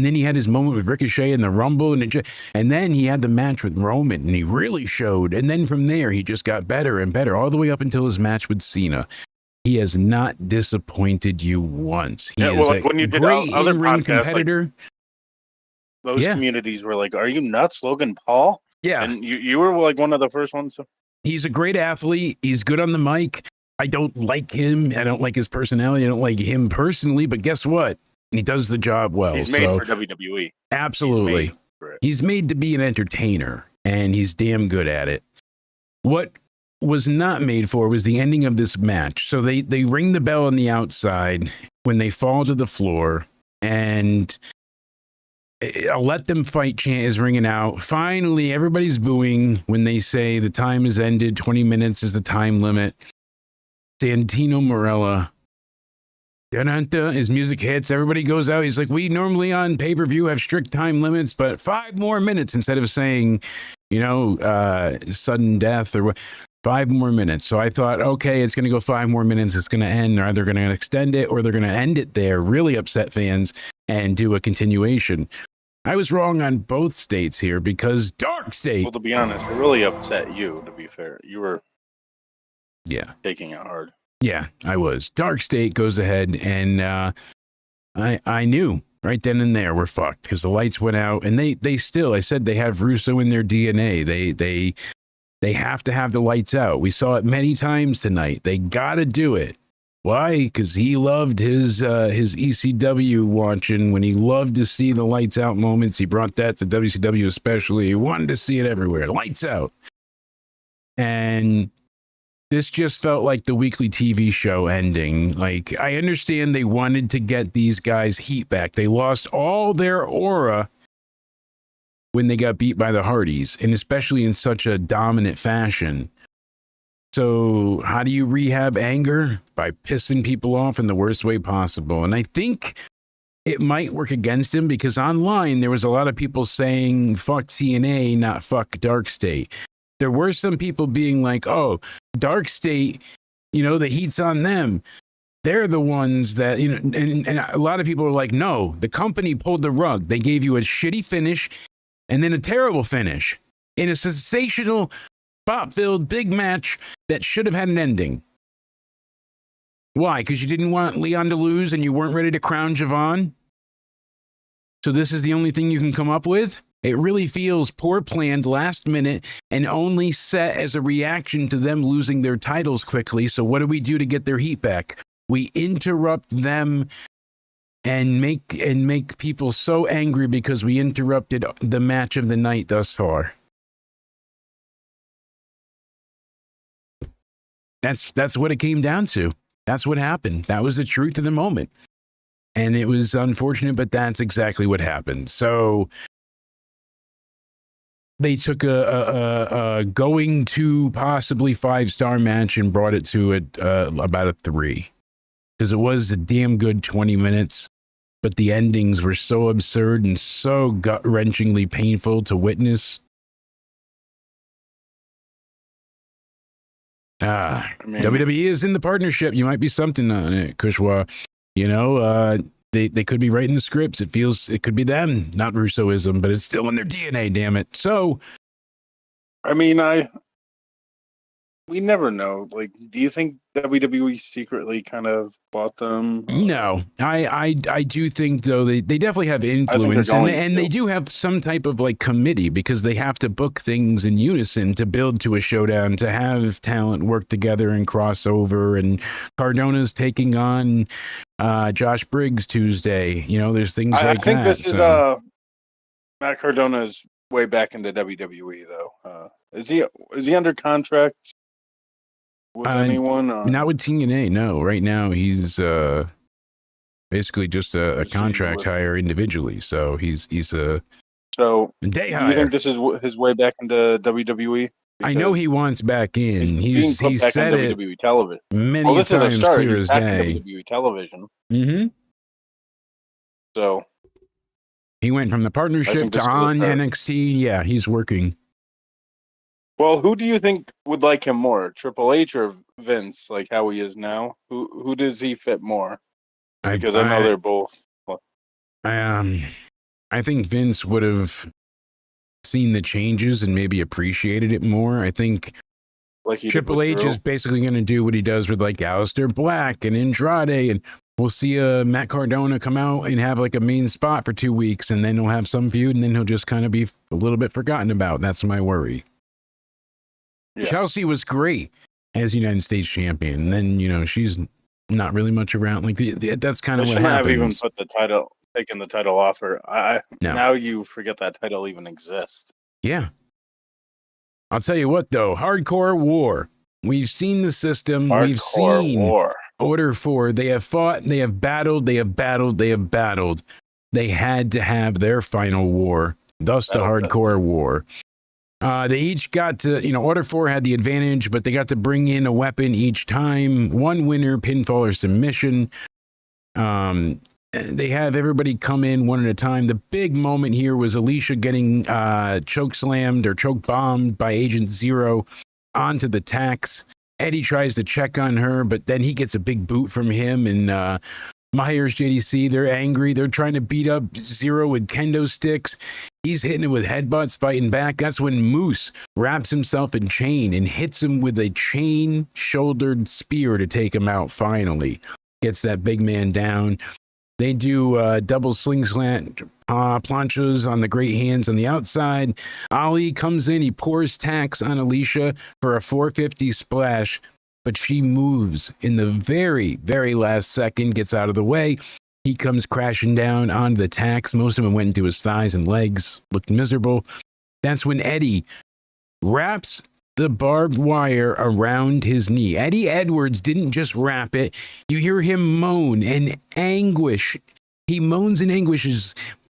then he had his moment with Ricochet in the Rumble, and then he had the match with Roman, and he really showed. And then from there, he just got better and better, all the way up until his match with Cena. He has not disappointed you once. He is like when you did great other in-ring podcasts, competitor. Like, those communities were like, "Are you nuts, Logan Paul?" Yeah, and you were like one of the first ones. He's a great athlete. He's good on the mic. I don't like him. I don't like his personality. I don't like him personally, but guess what? He does the job well. He's made for WWE. Absolutely. He's made to be an entertainer, and he's damn good at it. What was not made for was the ending of this match. So they ring the bell on the outside when they fall to the floor, and a "Let Them Fight" chant is ringing out. Finally, everybody's booing when they say the time has ended. 20 minutes is the time limit. Santino Marella Dun-dun-dun, his music hits, everybody goes out. He's like, we normally on pay-per-view have strict time limits, but 5 more minutes instead of saying, sudden death or what. 5 more minutes. So I thought, okay, it's going to go 5 more minutes. It's going to end. They're either going to extend it or they're going to end it there, really upset fans, and do a continuation. I was wrong on both states here because Dark State. Well, to be honest, it really upset you, to be fair. You were taking it hard. Yeah, I was. Dark State goes ahead, and I knew right then and there we're fucked because the lights went out, and they still, I said they have Russo in their DNA. They have to have the lights out. We saw it many times tonight. They got to do it. Why? Because he loved his ECW watching. When he loved to see the lights out moments, he brought that to WCW especially. He wanted to see it everywhere. Lights out. And this just felt like the weekly TV show ending. Like, I understand they wanted to get these guys heat back. They lost all their aura when they got beat by the Hardys, and especially in such a dominant fashion. So how do you rehab anger? By pissing people off in the worst way possible. And I think it might work against him because online there was a lot of people saying fuck TNA, not fuck Dark State. There were some people being like, oh, Dark State, the heat's on them. They're the ones that, and a lot of people were like, no, the company pulled the rug. They gave you a shitty finish and then a terrible finish in a sensational, spot-filled big match that should have had an ending. Why? Because you didn't want Leon to lose and you weren't ready to crown Javon? So this is the only thing you can come up with? It really feels poor planned, last minute, and only set as a reaction to them losing their titles quickly. So what do we do to get their heat back? We interrupt them and make people so angry because we interrupted the match of the night thus far. That's what it came down to. That's what happened. That was the truth of the moment. And it was unfortunate, but that's exactly what happened. So they took a going to possibly 5-star match and brought it to about a 3. Because it was a damn good 20 minutes, but the endings were so absurd and so gut-wrenchingly painful to witness. WWE is in the partnership. You might be something on it, Kushwa. They could be writing the scripts. It could be them, not Russoism, but it's still in their DNA, damn it. So, we never know. Like, do you think WWE secretly kind of bought them? No, I do think though they definitely have influence, and they do have some type of like committee because they have to book things in unison to build to a showdown, to have talent work together and cross over. And Cardona's taking on Josh Briggs Tuesday. There's things like that. I think this is Matt Cardona's way back into WWE though. Is he under contract with anyone? Not with TNA, no. Right now, he's basically just a contract hire individually. So he's a day hire. You think this is his way back into WWE? I know he wants back in. He's said it WWE television many times, clear as day. WWE television. Mm-hmm. So he went from the partnership to on NXT. Yeah, he's working. Well, who do you think would like him more, Triple H or Vince, like how he is now? Who does he fit more? Because I know they're both. I think Vince would have seen the changes and maybe appreciated it more. I think Triple H is basically going to do what he does with like Aleister Black and Andrade, and we'll see Matt Cardona come out and have like a main spot for 2 weeks, and then he'll have some feud, and then he'll just kind of be a little bit forgotten about. That's my worry. Yeah. Chelsea was great as United States champion. And then, she's not really much around. Like that's kind of what happens. Have even taken the title off her. Now you forget that title even exists. Yeah. I'll tell you what, though. Hardcore War. We've seen the system. We've seen war. Order 4. They have fought. They have battled. They have battled. They have battled. They had to have their final war. Thus the Hardcore War. They each got to, Order 4 had the advantage, but they got to bring in a weapon each time. One winner, pinfall or submission. They have everybody come in one at a time. The big moment here was Alicia getting choke slammed or choke bombed by Agent Zero onto the tax. Eddie tries to check on her, but then he gets a big boot from him, and Myers, JDC, they're angry. They're trying to beat up Zero with kendo sticks. He's hitting it with headbutts, fighting back. That's when Moose wraps himself in chain and hits him with a chain-shouldered spear to take him out finally. Gets that big man down. They do double sling slant planchas on the great hands on the outside. Ali comes in. He pours tax on Alicia for a 450 splash, but she moves in the very, very last second, gets out of the way. He comes crashing down onto the tax. Most of them went into his thighs and legs, looked miserable. That's when Eddie wraps the barbed wire around his knee. Eddie Edwards didn't just wrap it. You hear him moan in anguish. He moans in anguish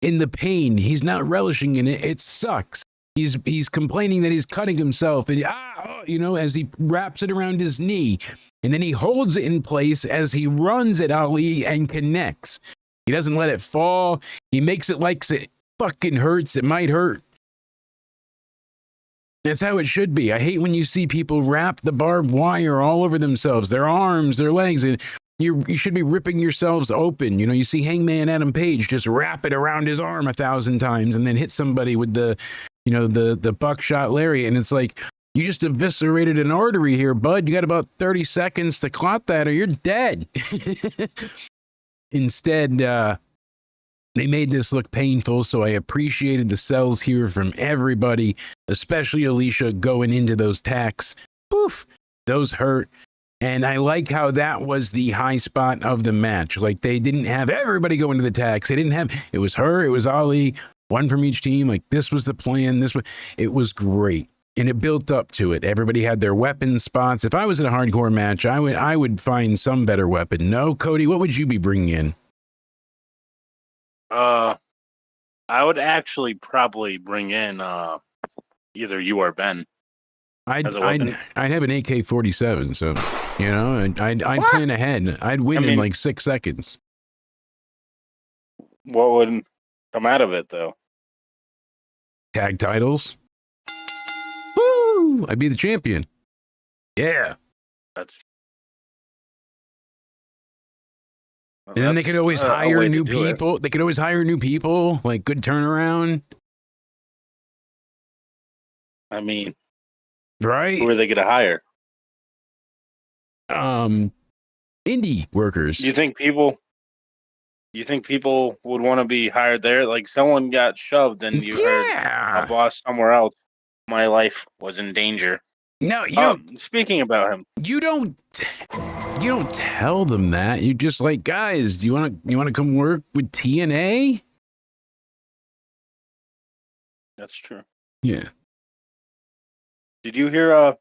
in the pain. He's not relishing in it. It sucks. He's complaining that he's cutting himself, and as he wraps it around his knee. And then he holds it in place as he runs at Ali and connects. He doesn't let it fall. He makes it like it fucking hurts. It might hurt. That's how it should be. I hate when you see people wrap the barbed wire all over themselves, their arms, their legs. And you should be ripping yourselves open. You see Hangman Adam Page just wrap it around his arm 1,000 times and then hit somebody with the buckshot lariat. And it's like, you just eviscerated an artery here, bud. You got about 30 seconds to clot that or you're dead. Instead, they made this look painful, so I appreciated the sells here from everybody, especially Alicia going into those tacks. Poof, those hurt. And I like how that was the high spot of the match. Like, they didn't have everybody go into the tacks. It was her, it was Ali, one from each team. Like, this was the plan. It was great. And it built up to it. Everybody had their weapon spots. If I was in a hardcore match, I would find some better weapon. No, Cody, what would you be bringing in? I would actually probably bring in either you or Ben. I'd have an AK-47, so I'd plan ahead. I'd win in like 6 seconds. What would come out of it, though? Tag titles. I'd be the champion. Yeah. And then they could always hire new people. They could always hire new people. Like, good turnaround. I mean, right? Who are they going to hire? Indie workers. You think people would want to be hired there? Like, someone got shoved and you heard a boss somewhere else. My life was in danger. No, you don't. Speaking about him, you don't tell them that. You're just like, guys, do you want to come work with TNA? That's true. Yeah. Did you hear?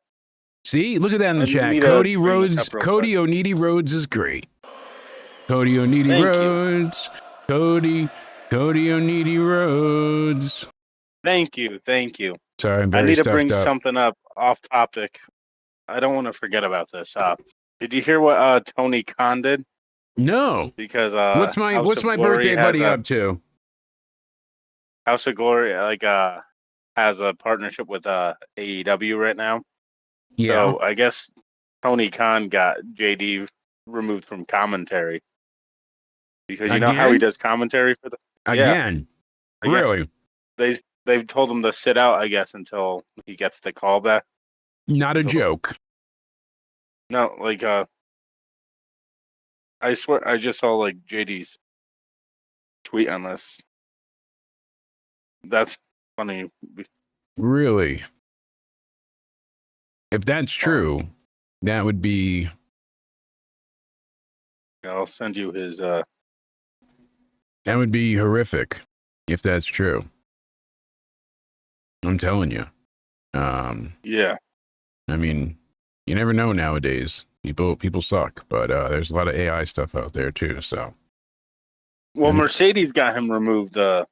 See, look at that in the chat. Cody Oneidi Rhodes is great. Cody Oneidi Rhodes. Cody Oneidi Rhodes. Thank you. Sorry, I'm very I need to bring up. something up off topic. I don't want to forget about this. Did you hear what Tony Khan did? No. Because what's my birthday buddy up to? House of Glory has a partnership with AEW right now. Yeah. So I guess Tony Khan got JD removed from commentary because you know how he does commentary for the again. Really? They've told him to sit out, I guess, until he gets the call back. Not a joke. No, I swear, I just saw JD's tweet on this. That's funny. Really? If that's true, that would be. I'll send you his. That would be horrific, if that's true. I'm telling you. Yeah. I mean, you never know nowadays. People suck, but there's a lot of AI stuff out there too. So. Well, Mercedes got him removed. Too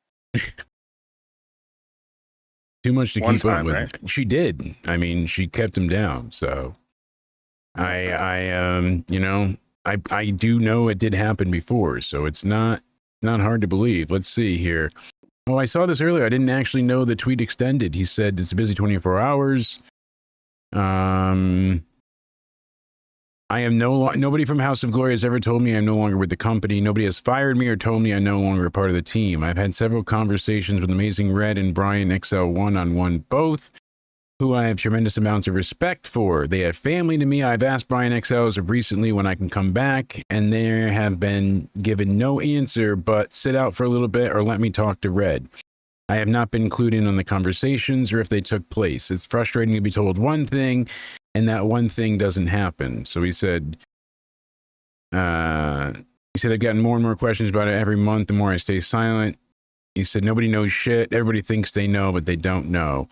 much to keep up with. Right? She did. I mean, she kept him down. So. I I do know it did happen before, so it's not hard to believe. Let's see here. Oh, I saw this earlier. I didn't actually know the tweet extended. He said it's a busy 24 hours. I am nobody from House of Glory has ever told me I'm no longer with the company. Nobody has fired me or told me I'm no longer a part of the team. I've had several conversations with Amazing Red and Brian XL one-on-one both, who I have tremendous amounts of respect for. They have family to me. I've asked Brian XL as of recently when I can come back, and there have been given no answer but sit out for a little bit or let me talk to Red. I have not been clued in on the conversations or if they took place. It's frustrating to be told one thing and that one thing doesn't happen. So he said, I've gotten more and more questions about it every month the more I stay silent. He said, nobody knows shit. Everybody thinks they know, but they don't know.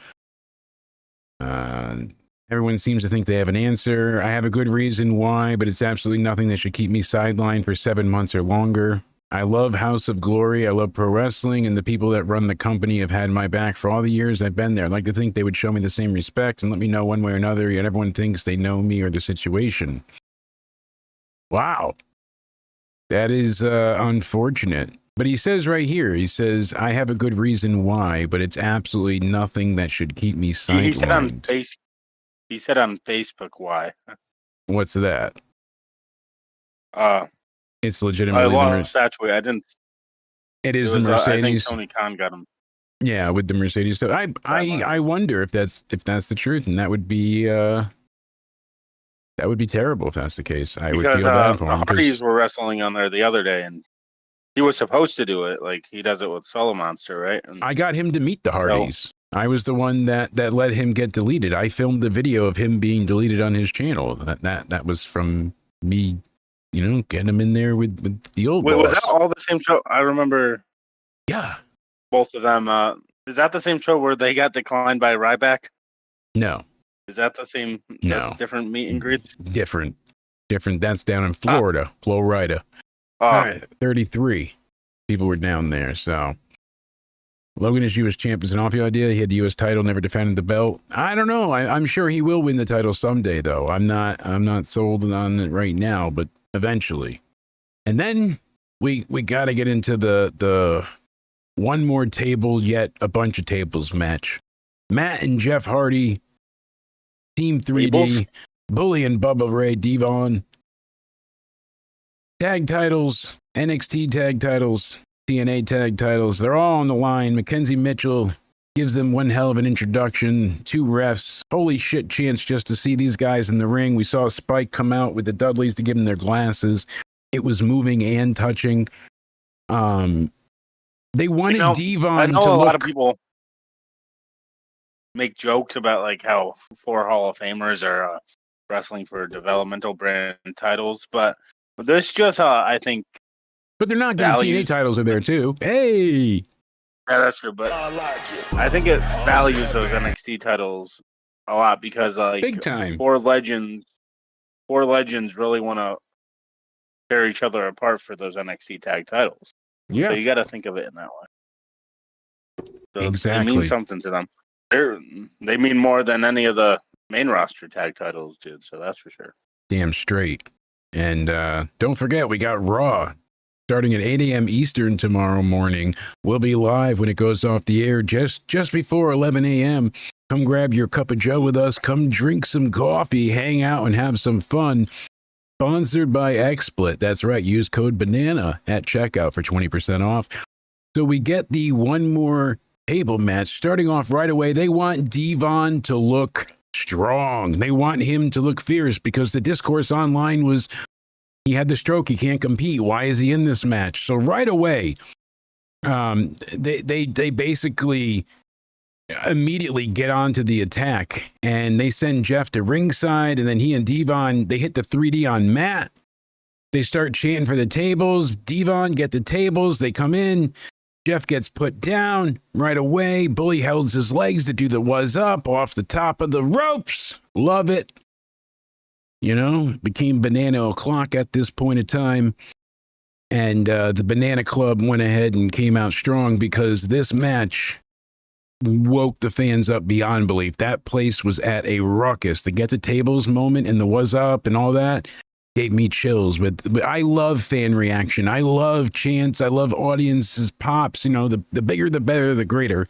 Everyone seems to think they have an answer. I have a good reason why, but it's absolutely nothing that should keep me sidelined for 7 months or longer. I love House of Glory. I love pro wrestling, and the people that run the company have had my back for all the years I've been there. I'd like to think they would show me the same respect and let me know one way or another, yet everyone thinks they know me or the situation. Wow. That is unfortunate. But he says right here, he says, I have a good reason why, but it's absolutely nothing that should keep me sidelined. He said on Facebook why. What's that? It's I legitimately lost that tweet. I didn't. It is the Mercedes. I think Tony Khan got him. Yeah, with the Mercedes. So I wonder if that's the truth, and that would be terrible if that's the case. I would feel bad for him. The Hardys were wrestling on there the other day, and he was supposed to do it. Like he does it with Solo Monster, right? And I got him to meet the Hardys. I was the one that let him get deleted. I filmed the video of him being deleted on his channel. That was from me, getting him in there with the old boss. Was that all the same show? I remember. Yeah. Both of them. Is that the same show where they got declined by Ryback? No. Is that the same? No. That's different meet and greets? Different. That's down in Florida. Florida. 33 people were down there, so. Logan as U.S. champ is an awful idea. He had the U.S. title, never defended the belt. I don't know. I'm sure he will win the title someday, though. I'm not sold on it right now, but eventually. And then we got to get into the one more table yet a bunch of tables match. Matt and Jeff Hardy, Team 3D, Bully and Bubba Ray Devon. Tag titles, NXT tag titles, TNA tag titles, they're all on the line. Mackenzie Mitchell gives them one hell of an introduction. 2 refs. Holy shit chance just to see these guys in the ring. We saw Spike come out with the Dudleys to give them their glasses. It was moving and touching. They wanted Devon I know to a look... lot of people make jokes about like how 4 Hall of Famers are wrestling for developmental brand titles, but this just I think. But they're not getting TNA titles are there too. Hey! Yeah, that's true, but I think it values those NXT titles a lot because like big time. 4 legends really want to tear each other apart for those NXT tag titles. Yeah. So you got to think of it in that way. So exactly. They mean something to them. They mean more than any of the main roster tag titles did, so that's for sure. Damn straight. And don't forget, we got Raw. Starting at 8 a.m. Eastern tomorrow morning. We'll be live when it goes off the air just before 11 a.m. Come grab your cup of joe with us. Come drink some coffee, hang out, and have some fun. Sponsored by XSplit. That's right. Use code BANANA at checkout for 20% off. So we get the one more table match. Starting off right away, they want Devon to look strong. They want him to look fierce because the discourse online was, he had the stroke. He can't compete. Why is he in this match? So right away, they basically immediately get onto the attack, and they send Jeff to ringside, and then he and Devon, they hit the 3D on Matt. They start chanting for the tables. Devon get the tables. They come in. Jeff gets put down right away. Bully holds his legs to do the was up off the top of the ropes. Love it. Became Banana O'Clock at this point in time. And the Banana Club went ahead and came out strong because this match woke the fans up beyond belief. That place was at a ruckus. The get the tables moment and the was up and all that. gave me chills. But I love fan reaction. I love chants. I love audiences, pops. You know, the bigger, the better, the greater.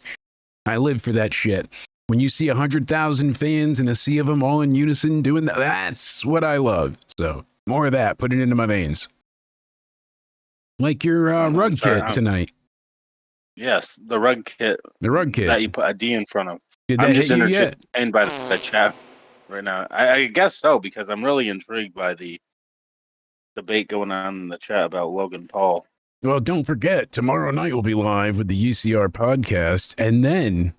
I live for that shit. When you see 100,000 fans and a sea of them all in unison doing that, that's what I love. So more of that. Put it into my veins. Like your rug kit tonight. Yes, the rug kit. The rug kit. That you put a D in front of. Did that I'm just hit you yet? entertained by the chat right now. I guess so, because I'm really intrigued by the debate going on in the chat about Logan Paul. Well, don't forget, tomorrow night we'll be live with the UCR podcast, and then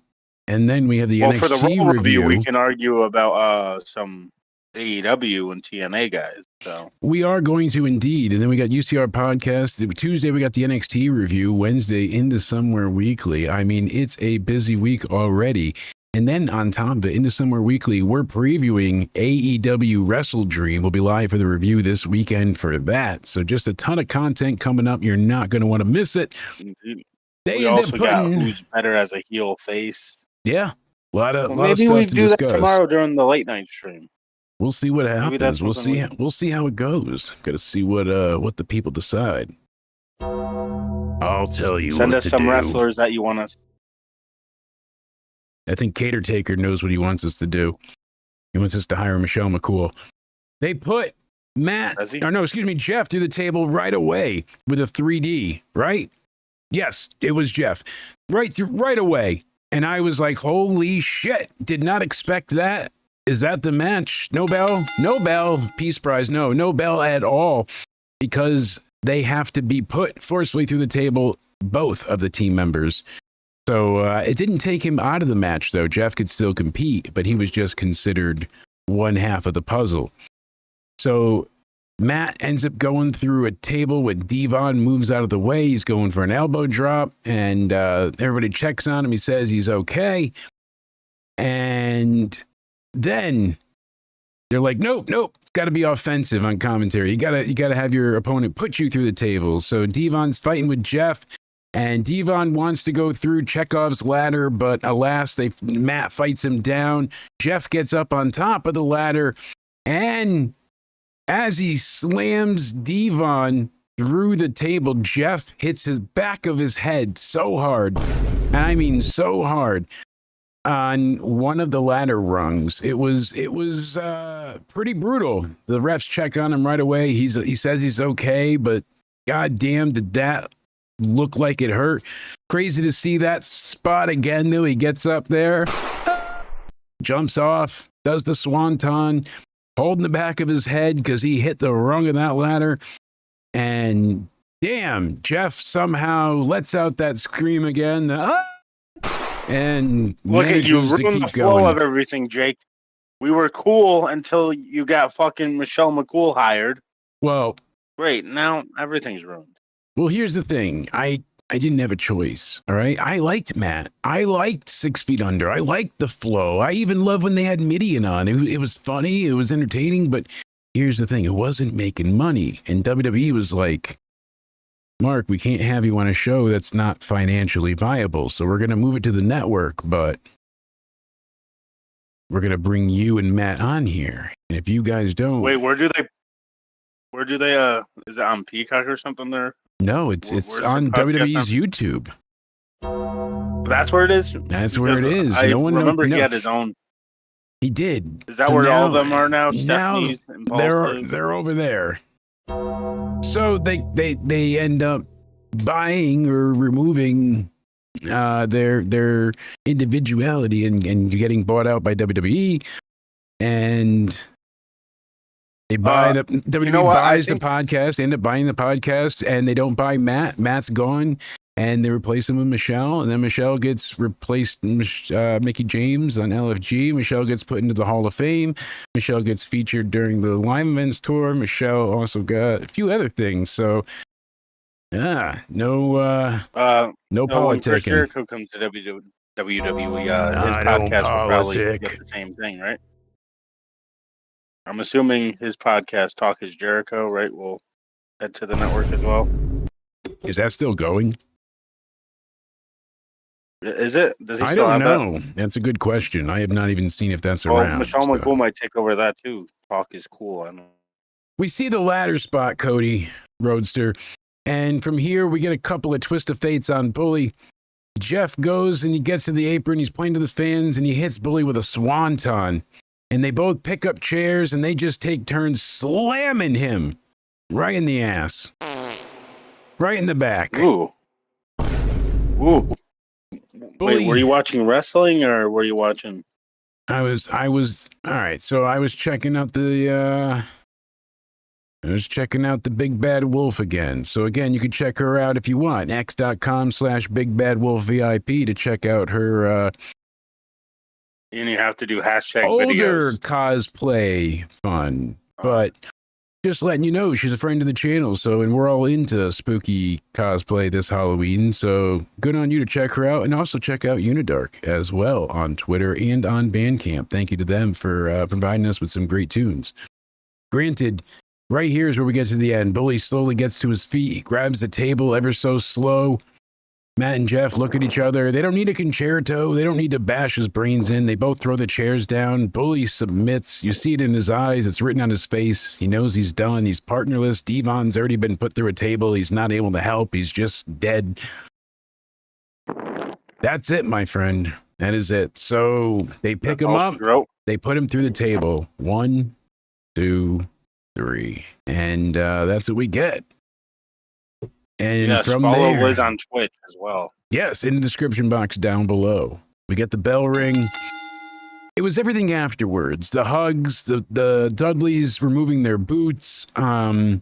we have the NXT for the Raw review. We can argue about some AEW and TNA guys. So we are going to indeed, and then we got UCR podcast. Tuesday we got the NXT review. Wednesday Into Somewhere Weekly. I mean, it's a busy week already. And then on top of it, Into Somewhere Weekly, we're previewing AEW Wrestle Dream. We'll be live for the review this weekend for that. So just a ton of content coming up. You're not going to want to miss it. Indeed. We also got who's better as a heel face. Yeah, a lot of maybe stuff we to do discuss. that tomorrow during the late night stream. We'll see what happens. We'll see how it goes. Got to see what the people decide. I'll tell you. Send us some wrestlers that you want us. I think Cater Taker knows what he wants us to do. He wants us to hire Michelle McCool. They put Jeff through the table right away with a 3D, right? Yes, it was Jeff. Right away. And I was like, holy shit. Did not expect that. Is that the match? No bell? No bell. Peace prize. No bell at all. Because they have to be put forcefully through the table, both of the team members. So it didn't take him out of the match, though. Jeff could still compete, but he was just considered one half of the puzzle. So Matt ends up going through a table with Devon, moves out of the way. He's going for an elbow drop, and everybody checks on him. He says he's okay. And then they're like, nope, it's got to be offensive on commentary. You gotta have your opponent put you through the table. So Devon's fighting with Jeff. And Devon wants to go through Chekhov's ladder, but alas, Matt fights him down. Jeff gets up on top of the ladder, and as he slams Devon through the table, Jeff hits his back of his head so hard, and I mean so hard, on one of the ladder rungs. It was pretty brutal. The refs check on him right away. He says he's okay, but goddamn, did that look like it hurt. Crazy to see that spot again, though. He gets up there, jumps off, does the swanton, holding the back of his head because he hit the rung of that ladder. And damn, Jeff somehow lets out that scream again. And look at you, ruined the flow of everything, Jake. We were cool until you got fucking Michelle McCool hired. Well, great. Now everything's ruined. Well, here's the thing. I didn't have a choice, all right? I liked Matt. I liked 6 Feet Under. I liked the flow. I even loved when they had Midian on. It was funny. It was entertaining. But here's the thing. It wasn't making money. And WWE was like, Mark, we can't have you on a show that's not financially viable. So we're going to move it to the network. But we're going to bring you and Matt on here. And if you guys don't... Wait, where do they... is it on Peacock or something there? No, it's on WWE's YouTube. That's where it is? That's where it is. I remember he had his own. He did. Is that where all of them are now? Stephanie's and they're over there. So they end up buying or removing their individuality and getting bought out by WWE. And they buy the WWE buys the podcast, they end up buying the podcast, and they don't buy Matt. Matt's gone, and they replace him with Michelle, and then Michelle gets replaced Mickey James on LFG. Michelle gets put into the Hall of Fame. Michelle gets featured during the Live Events tour. Michelle also got a few other things. So yeah, no politicking. When Chris Jericho comes to WWE, his podcast will probably get the same thing, right? I'm assuming his podcast, Talk is Jericho, right, will head to the network as well. Is that still going? Is it? Does he I still don't have know. that? That's a good question. I have not even seen if that's Well, around. Michelle McCool might take over that too. Talk is cool. I don't know. We see the ladder spot, Cody Roadster. And from here, we get a couple of twist of fates on Bully. Jeff goes and he gets to the apron. He's playing to the fans and he hits Bully with a swanton. And they both pick up chairs and they just take turns slamming him right in the ass. Right in the back. Ooh. Ooh. Bully. Wait, were you watching wrestling or were you watching? I was, all right. So I was checking out the Big Bad Wolf again. So again, you can check her out if you want. x.com/BigBadWolfVIP to check out her, And you have to do hashtag older videos. cosplay fun, but just letting you know she's a friend of the channel. So, and we're all into spooky cosplay this Halloween. So good on you to check her out, and also check out Unidark as well on Twitter and on Bandcamp. Thank you to them for providing us with some great tunes. Granted, right here is where we get to the end. Bully slowly gets to his feet. He grabs the table ever so slow. Matt and Jeff look at each other. They don't need a concerto. They don't need to bash his brains in. They both throw the chairs down. Bully submits. You see it in his eyes. It's written on his face. He knows he's done. He's partnerless. Devon's already been put through a table. He's not able to help. He's just dead. That's it, my friend. That is it. So they pick him up. They put him through the table. 1, 2, 3. And that's what we get. And yes, from follow there, Liz on Twitch as well. Yes, in the description box down below. We get the bell ring. It was everything afterwards. The hugs, the Dudleys removing their boots, the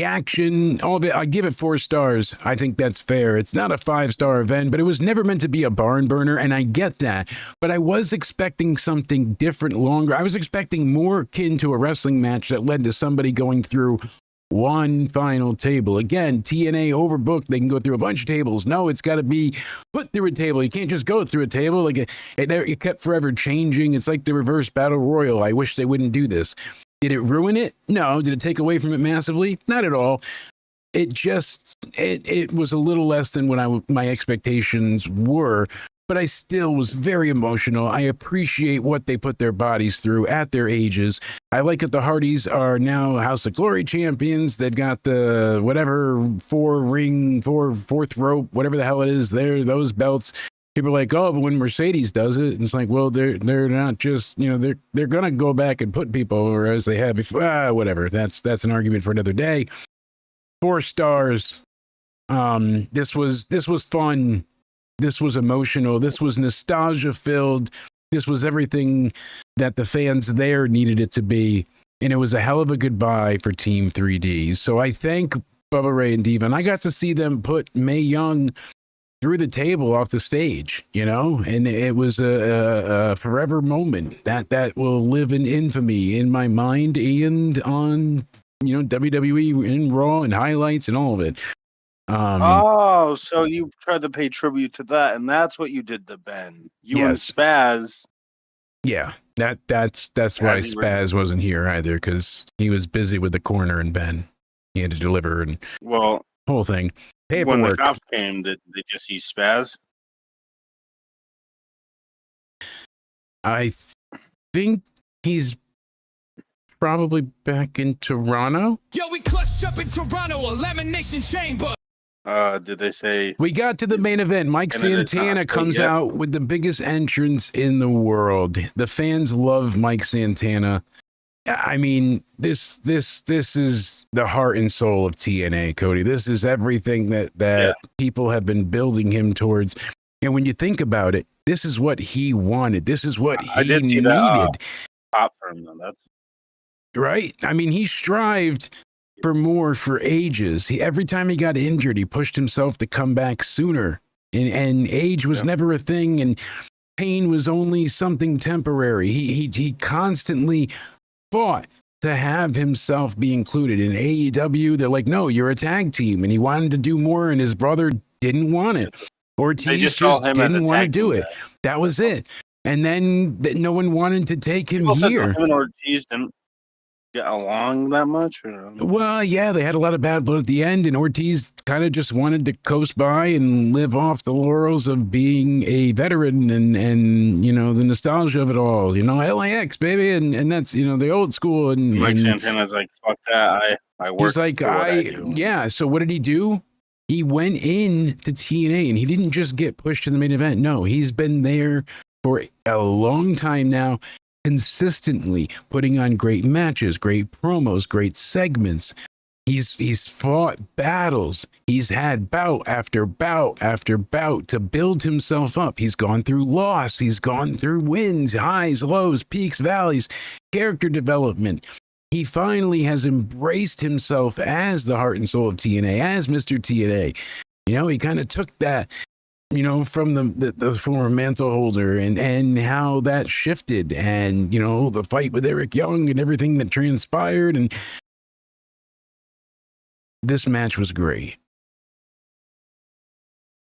action, all of it. I give it 4 stars. I think that's fair. It's not a 5-star event, but it was never meant to be a barn burner, and I get that. But I was expecting something different, longer. I was expecting more akin to a wrestling match that led to somebody going through one final table. Again, TNA overbooked. They can go through a bunch of tables. No, it's got to be put through a table. You can't just go through a table. Like it kept forever changing. It's like the reverse battle royal. I wish they wouldn't do this. Did it ruin it? No. Did it take away from it massively? Not at all. It just it was a little less than what my expectations were. But I still was very emotional. I appreciate what they put their bodies through at their ages. I like that the Hardys are now House of Glory champions. They've got the whatever fourth rope, whatever the hell it is. Those belts. People are like, oh, but when Mercedes does it, it's like, well, they're not just, they're gonna go back and put people, or as they have before. Whatever. That's an argument for another day. 4 stars. This was fun. This was emotional. This was nostalgia filled. This was everything that the fans there needed it to be. And it was a hell of a goodbye for Team 3D. So I thank Bubba Ray and Devon. I got to see them put Mae Young through the table off the stage, and it was a forever moment that will live in infamy in my mind and on, WWE and Raw and highlights and all of it. So you tried to pay tribute to that, and that's what you did to Ben. You and Yes. Spaz. Yeah, that's why Spaz wasn't here either, because he was busy with the corner and Ben. He had to deliver and whole thing. Paperwork. When the cops came, did they just see Spaz? I think he's probably back in Toronto. Yo, we clutched up in Toronto, Elimination Chamber. Did they say We got to the main event. Mike Santana comes out with the biggest entrance in the world. The fans love Mike Santana. I mean, this is the heart and soul of TNA, Cody. This is everything that people have been building him towards. And when you think about it, this is what he wanted. This is what he needed. Pop for him, though. That's right. I mean, he strived for more for ages. Every time he got injured, he pushed himself to come back sooner. And age was never a thing, and pain was only something temporary. He constantly fought to have himself be included. In AEW, they're like, no, you're a tag team. And he wanted to do more, and his brother didn't want it. Ortiz just didn't want to do it. That was it. And then no one wanted to take him here. Him and Ortiz didn't get along that much? Or? Well, yeah, they had a lot of bad blood at the end, and Ortiz kind of just wanted to coast by and live off the laurels of being a veteran and you know, the nostalgia of it all. You know, LAX, baby, and that's, you know, the old school. And Mike Santana's like, fuck that. I work he's like, for what I do. Yeah, so what did he do? He went in to TNA, and he didn't just get pushed to the main event. No, he's been there for a long time now, consistently putting on great matches, great promos, great segments. He's fought battles. He's had bout after bout after bout to build himself up. He's gone through loss. He's gone through wins, highs, lows, peaks, valleys, character development. He finally has embraced himself as the heart and soul of TNA, as Mr. TNA. You know, he kind of took that, you know, from the former mantle holder and how that shifted, and, you know, the fight with Eric Young and everything that transpired. And this match was great.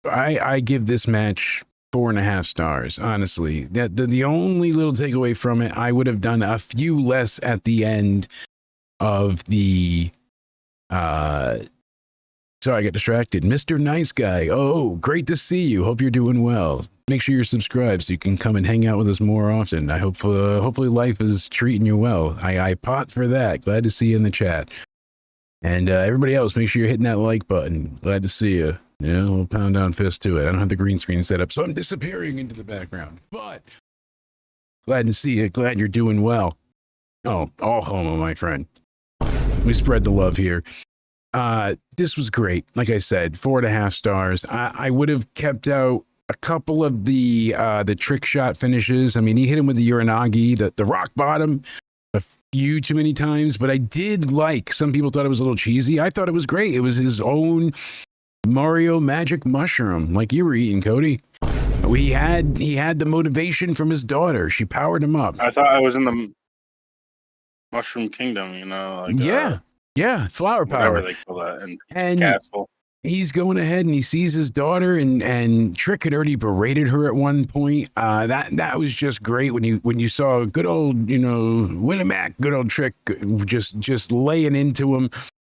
I give this match 4.5 stars, honestly. The only little takeaway from it, I would have done a few less at the end of the sorry, I got distracted. Mr. Nice Guy. Oh, great to see you. Hope you're doing well. Make sure you're subscribed so you can come and hang out with us more often. I hope hopefully life is treating you well. I pot for that. Glad to see you in the chat. And everybody else, make sure you're hitting that like button. Glad to see you. Yeah, a little pound down fist to it. I don't have the green screen set up, so I'm disappearing into the background. But glad to see you. Glad you're doing well. Oh, all homo, my friend. We spread the love here. This was great. Like I said, 4.5 stars. I would have kept out a couple of the trick shot finishes. I mean, he hit him with the Uranagi, the rock bottom, a few too many times. But I did like. Some people thought it was a little cheesy. I thought it was great. It was his own Mario magic mushroom, like you were eating, Cody. He had the motivation from his daughter. She powered him up. I thought I was in the Mushroom Kingdom, you know. Like, yeah, flower power. Whatever they call that, and castle. He's going ahead and he sees his daughter, and Trick had already berated her at one point. That was just great when you saw good old, you know, Winamac, good old Trick just laying into him,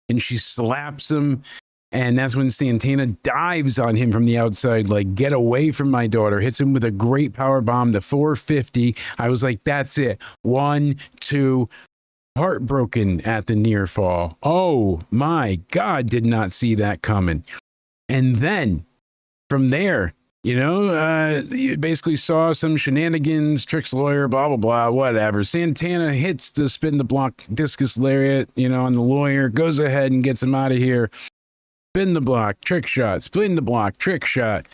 and she slaps him. And that's when Santana dives on him from the outside, like, get away from my daughter, hits him with a great power bomb, the 450. I was like, that's it. 1, 2, heartbroken at the near fall. Oh my God, did not see that coming. And then from there, you know, you basically saw some shenanigans, Trick's lawyer, blah, blah, blah, whatever. Santana hits the spin the block discus lariat, you know, on the lawyer, goes ahead and gets him out of here. Spin the block, trick shot, spin the block, trick shot.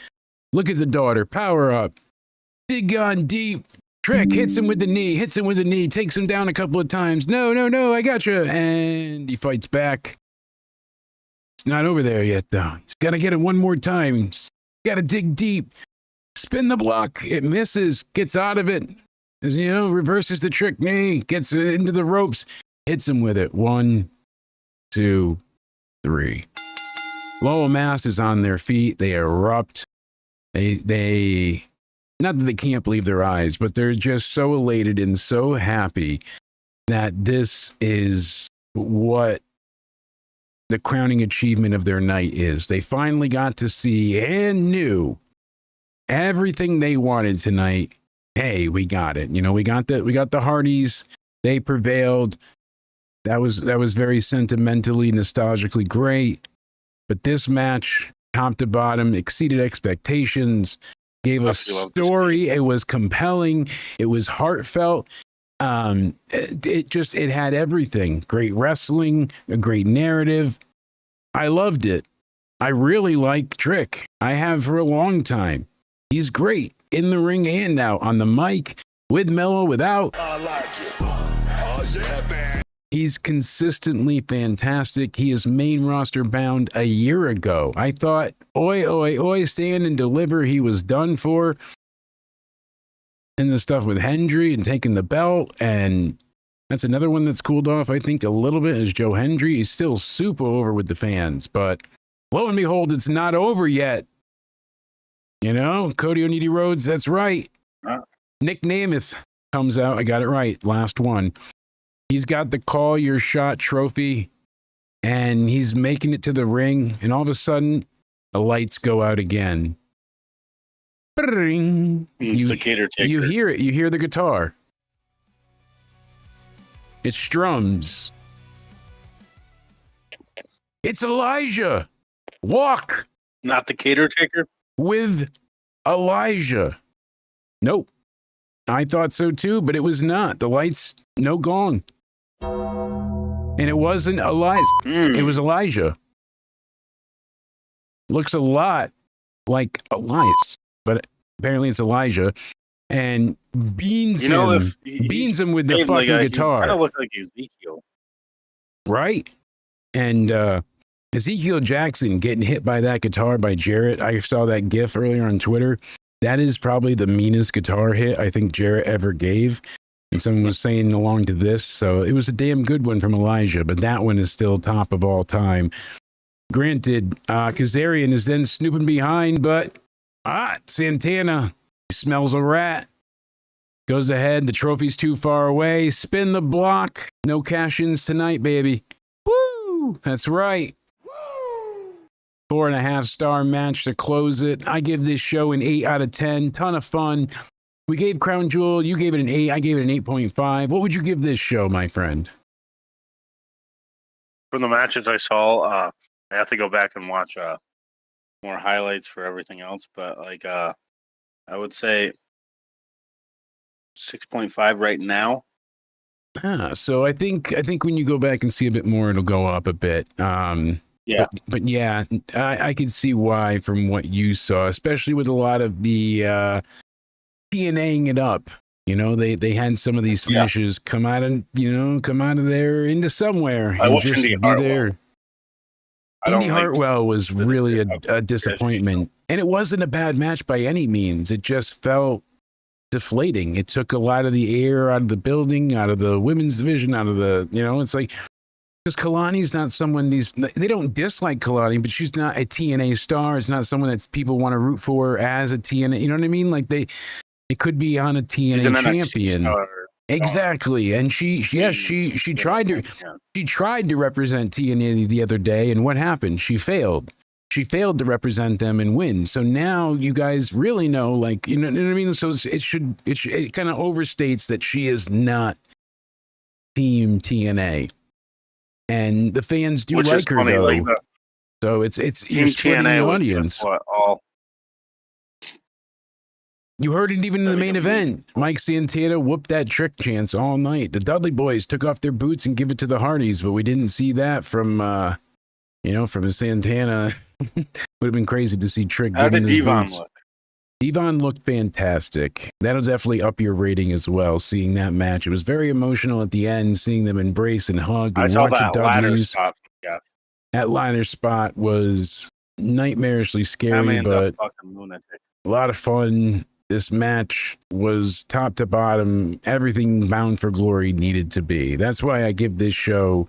Look at the daughter, power up. Dig on deep. Trick hits him with the knee, takes him down a couple of times. No, I gotcha. And he fights back. It's not over there yet, though. He's got to get it one more time. He's got to dig deep. Spin the block. It misses, gets out of it. As you know, reverses the trick knee, gets it into the ropes, hits him with it. 1, 2, 3. Lowell Mass is on their feet. They erupt. They not that they can't believe their eyes, but they're just so elated and so happy that this is what the crowning achievement of their night is. They finally got to see and knew everything they wanted tonight. Hey, we got it. You know, we got the Hardys. They prevailed. That was very sentimentally, nostalgically great. But this match, top to bottom, exceeded expectations, gave us story. It was compelling. It was heartfelt. It had everything. Great wrestling, a great narrative. I loved it. I really like Trick. I have for a long time. He's great in the ring and out on the mic, with Mello, without. I like it. Oh, yeah, man. He's consistently fantastic. He is main roster bound a year ago. I thought, oi, stand and deliver. He was done for. And the stuff with Hendry and taking the belt. And that's another one that's cooled off, I think, a little bit, is Joe Hendry. He's still super over with the fans. But lo and behold, it's not over yet. You know, Cody O'Needy Rhodes, that's right. Nick Namath comes out. I got it right. Last one. He's got the call your shot trophy, and he's making it to the ring, and all of a sudden, the lights go out again. It's the cater taker. You hear it. You hear the guitar. It strums. It's Elijah. Walk Not the cater taker? with Elijah. Nope. I thought so too, but it was not. The lights, no gong. And it wasn't Elias. It was Elijah. Looks a lot like Elias, but apparently it's Elijah. And beans him with the fucking guitar. Kind of look like Ezekiel. Right. And Ezekiel Jackson getting hit by that guitar by Jarrett. I saw that GIF earlier on Twitter. That is probably the meanest guitar hit I think Jarrett ever gave. And someone was saying along to this. So it was a damn good one from Elijah, but that one is still top of all time. Granted, Kazarian is then snooping behind, but Santana smells a rat. Goes ahead. The trophy's too far away. Spin the block. No cash-ins tonight, baby. Woo! That's right. 4.5-star match to close it. I give this show an 8 out of 10. Ton of fun. We gave Crown Jewel. You gave it an 8. I gave it an 8.5. What would you give this show, my friend? From the matches I saw, I have to go back and watch more highlights for everything else. But like, I would say 6.5 right now. So I think when you go back and see a bit more, it'll go up a bit. Yeah. But yeah, I could see why from what you saw, especially with a lot of the TNAing it up. You know, they had some of these finishes come out of there into somewhere. I watched Indy Hartwell. Indy Hartwell was really a disappointment. And it wasn't a bad match by any means. It just felt deflating. It took a lot of the air out of the building, out of the women's division, out of the, it's like, because Kalani's not someone they don't dislike Kalani, but she's not a TNA star. It's not someone that people want to root for as a TNA. You know what I mean? Like it could be on a TNA champion. Exactly. And she tried to represent TNA the other day, and what happened? She failed. She failed to represent them and win. So now you guys really know, like, you know what I mean? So it kind of overstates that she is not Team TNA. And the fans do like her, though. Like so it's you're splitting the audience. You heard it even in the main event. Mike Santana whooped that trick chance all night. The Dudley Boys took off their boots and give it to the Hardys, but we didn't see that from from Santana. Would have been crazy to see Trick How giving did his Devon boots. look? Devon looked fantastic. That'll definitely up your rating as well, seeing that match. It was very emotional at the end, seeing them embrace and hug. And I saw watch that the ladder W's. spot. Yeah. That ladder spot was nightmarishly scary, but a lot of fun. This match was top to bottom, everything Bound for Glory needed to be. That's why I give this show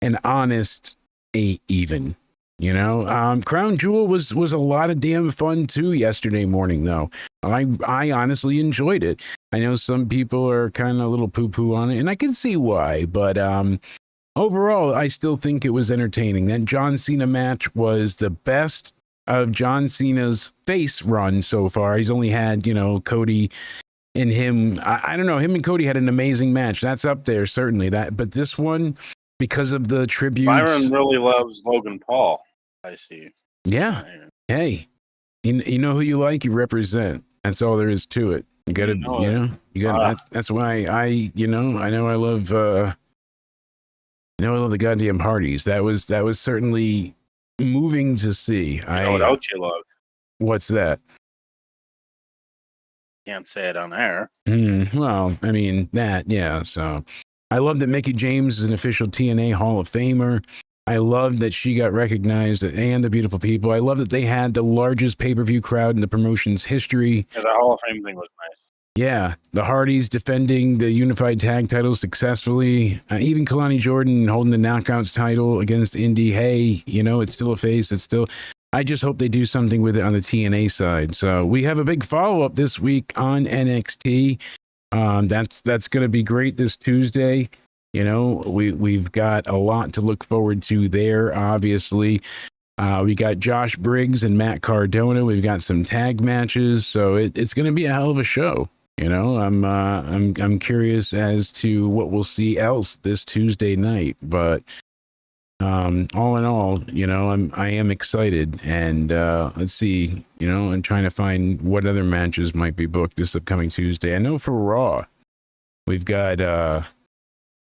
an honest 8 even. Crown Jewel was a lot of damn fun too yesterday morning, though. I honestly enjoyed it. I know some people are kind of a little poo-poo on it, and I can see why, but overall, I still think it was entertaining. That John Cena match was the best of John Cena's face run so far. He's only had, Cody and him. I don't know. Him and Cody had an amazing match. That's up there, certainly. But this one, because of the tributes. Byron really loves Logan Paul. I see. Yeah. Hey, you know who you like, you represent. That's all there is to it. You got to, you got. That's why I know I love. I love the goddamn Hardys. That was certainly moving to see. What else you love? What's that? Can't say it on air. Well, I mean yeah. So I love that Mickie James is an official TNA Hall of Famer. I love that she got recognized, and the beautiful people. I love that they had the largest pay-per-view crowd in the promotion's history. Yeah, the Hall of Fame thing was nice. Yeah, the Hardys defending the unified tag title successfully. Even Kalani Jordan holding the Knockouts title against Indy. Hey, it's still a face. It's still. I just hope they do something with it on the TNA side. So we have a big follow-up this week on NXT. That's going to be great this Tuesday. You know, we've got a lot to look forward to there. Obviously, we got Josh Briggs and Matt Cardona. We've got some tag matches, so it's going to be a hell of a show. You know, I'm curious as to what we'll see else this Tuesday night, but all in all, you know, I am excited, and let's see, you know, I'm trying to find what other matches might be booked this upcoming Tuesday. I know for Raw, we've got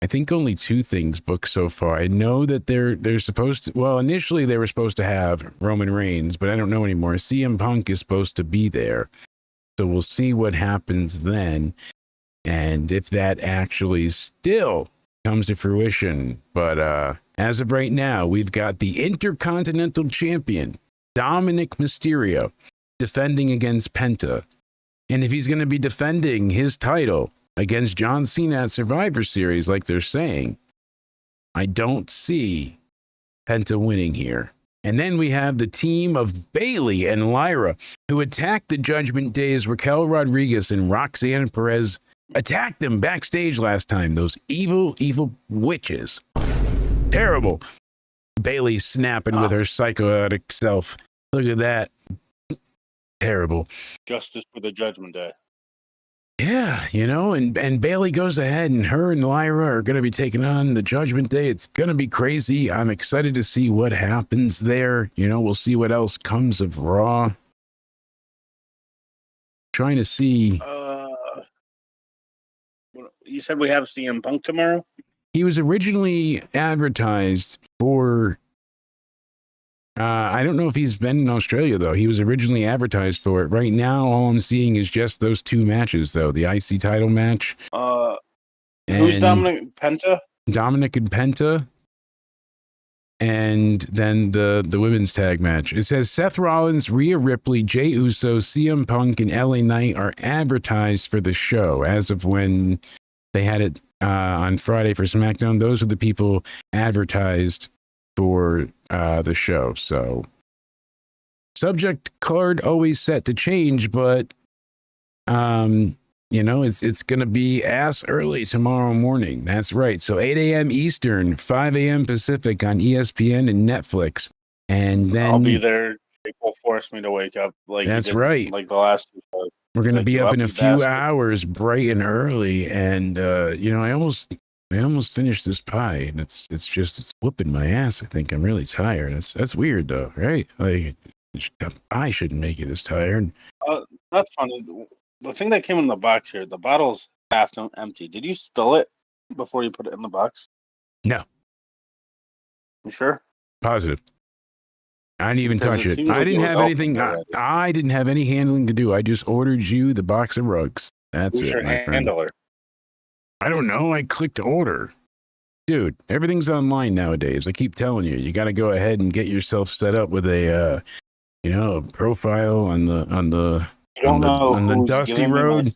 I think only 2 things booked so far. I know that they're supposed to, well, initially they were supposed to have Roman Reigns, but I don't know anymore. CM Punk is supposed to be there. So we'll see what happens then, and if that actually still comes to fruition. But as of right now, we've got the Intercontinental Champion, Dominic Mysterio, defending against Penta. And if he's going to be defending his title against John Cena at Survivor Series, like they're saying, I don't see Penta winning here. And then we have the team of Bayley and Lyra, who attacked the Judgment Day's Raquel Rodriguez and Roxanne Perez. Attacked them backstage last time. Those evil, evil witches. Terrible. Bayley snapping with her psychotic self. Look at that. Terrible. Justice for the Judgment Day. Yeah, you know, and Bayley goes ahead, and her and Lyra are going to be taking on the Judgment Day. It's going to be crazy. I'm excited to see what happens there. You know, we'll see what else comes of Raw. Trying to see. You said we have CM Punk tomorrow? He was originally advertised for. I don't know if he's been in Australia, though. He was originally advertised for it. Right now, all I'm seeing is just those 2 matches, though. The IC title match. Who's Dominic? Penta? Dominic and Penta. And then the women's tag match. It says Seth Rollins, Rhea Ripley, Jey Uso, CM Punk, and LA Knight are advertised for the show as of when they had it on Friday for SmackDown. Those are the people advertised for the show. So subject card always set to change, but you know, it's going to be ass early tomorrow morning. That's right. So 8 a.m. Eastern, 5 a.m. Pacific on ESPN and Netflix. And then I'll be there. They will force me to wake up. Like that's right. Like the last 2 shows. We're going to be up in a few hours, bright and early. And you know, I almost finished this pie, and it's whooping my ass. I think I'm really tired. That's weird though, right? Like, I shouldn't make you this tired. That's funny. The thing that came in the box here, the bottle's half empty. Did you spill it before you put it in the box? No. You sure? Positive. I didn't even touch it. I didn't have anything. I didn't have any handling to do. I just ordered you the box of rugs. That's Who's it, your my friend. handler? I don't know. I clicked order. Dude, everything's online nowadays. I keep telling you, you got to go ahead and get yourself set up with a, you know, a profile on the Dusty Road.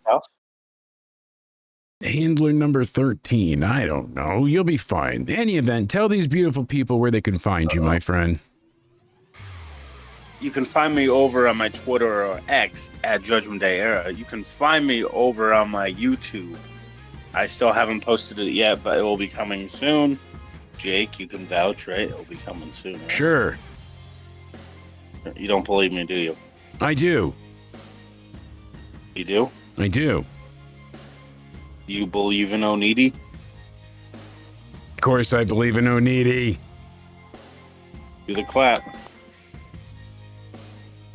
Handler number 13. I don't know. You'll be fine. In any event, tell these beautiful people where they can find you, my friend. You can find me over on my Twitter or X at Judgment Day Era. You can find me over on my YouTube. I still haven't posted it yet, but it will be coming soon. Jake, you can vouch, right? It will be coming soon. Right? Sure. You don't believe me, do you? I do. You do? I do. You believe in Onidi? Of course I believe in Onidi. Do the clap.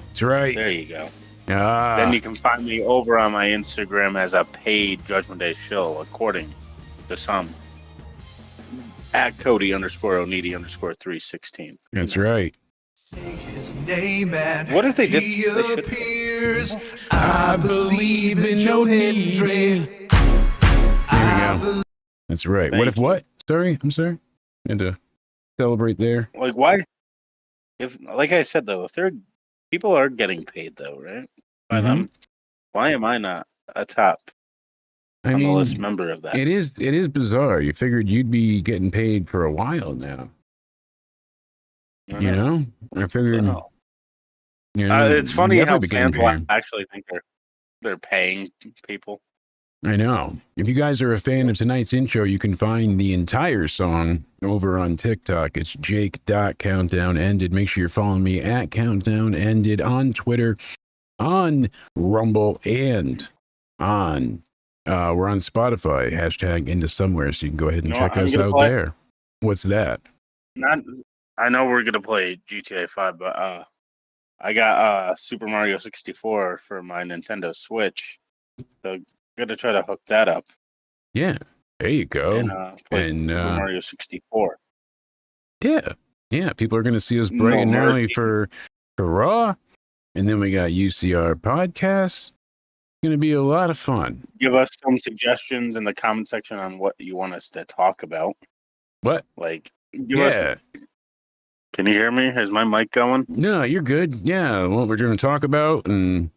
That's right. There you go. Then you can find me over on my Instagram as a paid Judgment Day show, according to some. At Cody_Onidi_316. That's right. Say his name and What if they did? he They should. appears. I believe in Joe Onidi. Hendry. There we go. That's right. Thank What if you. what? Sorry, I'm sorry. Had to celebrate there. Like, why? If, like I said, though, if people are getting paid, though, right? By them, why am I not a top I on the mean, list member of that? it is bizarre. You figured you'd be getting paid for a while now. I You know? I figured. know. You know, It's funny you'd how never be getting fans will paid. actually think they're paying people. I know. If you guys are a fan of tonight's intro, you can find the entire song over on TikTok. It's jake.countdownended. Make sure you're following me at countdownended on Twitter, on Rumble, and on we're on Spotify, hashtag into somewhere, so you can go ahead and check us out there. What's that? I know we're gonna play GTA 5, but I got Super Mario 64 for my Nintendo Switch. So I'm gonna try to hook that up. Yeah, there you go. And play Super Mario 64. Yeah. People are gonna see us bright and early for Raw, and then we got UCR podcast. It's gonna be a lot of fun. Give us some suggestions in the comment section on what you want us to talk about. What? Like, give us. Can you hear me? Is my mic going? No, you're good. Yeah, what we're going to talk about, and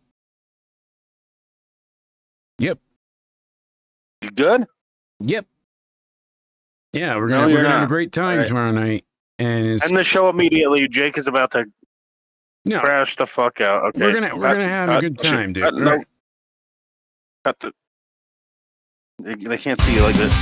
yep. You good? Yep. Yeah, we're gonna have a great time tomorrow night, and end the show immediately. Jake is about to crash the fuck out. Okay, we're gonna have a good time, dude. No. Cut the. They can't see you like this.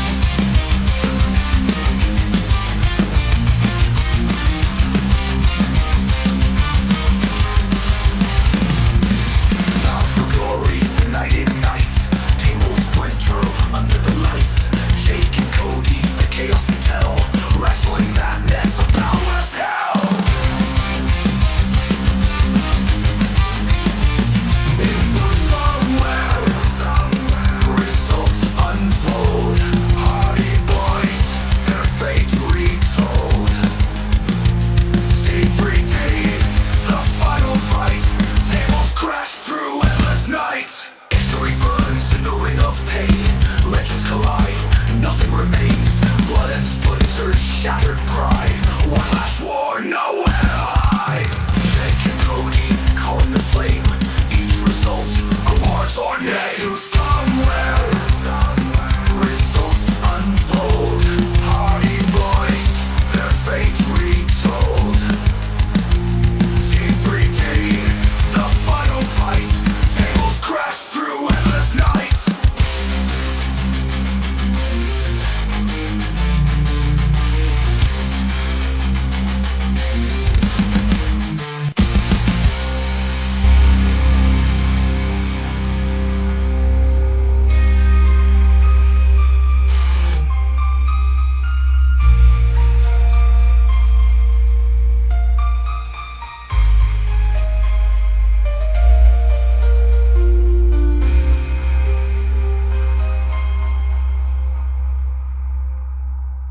Shattered pride, one last war, nowhere high. Jake and Cody, calling the flame. Each result, awards on yet to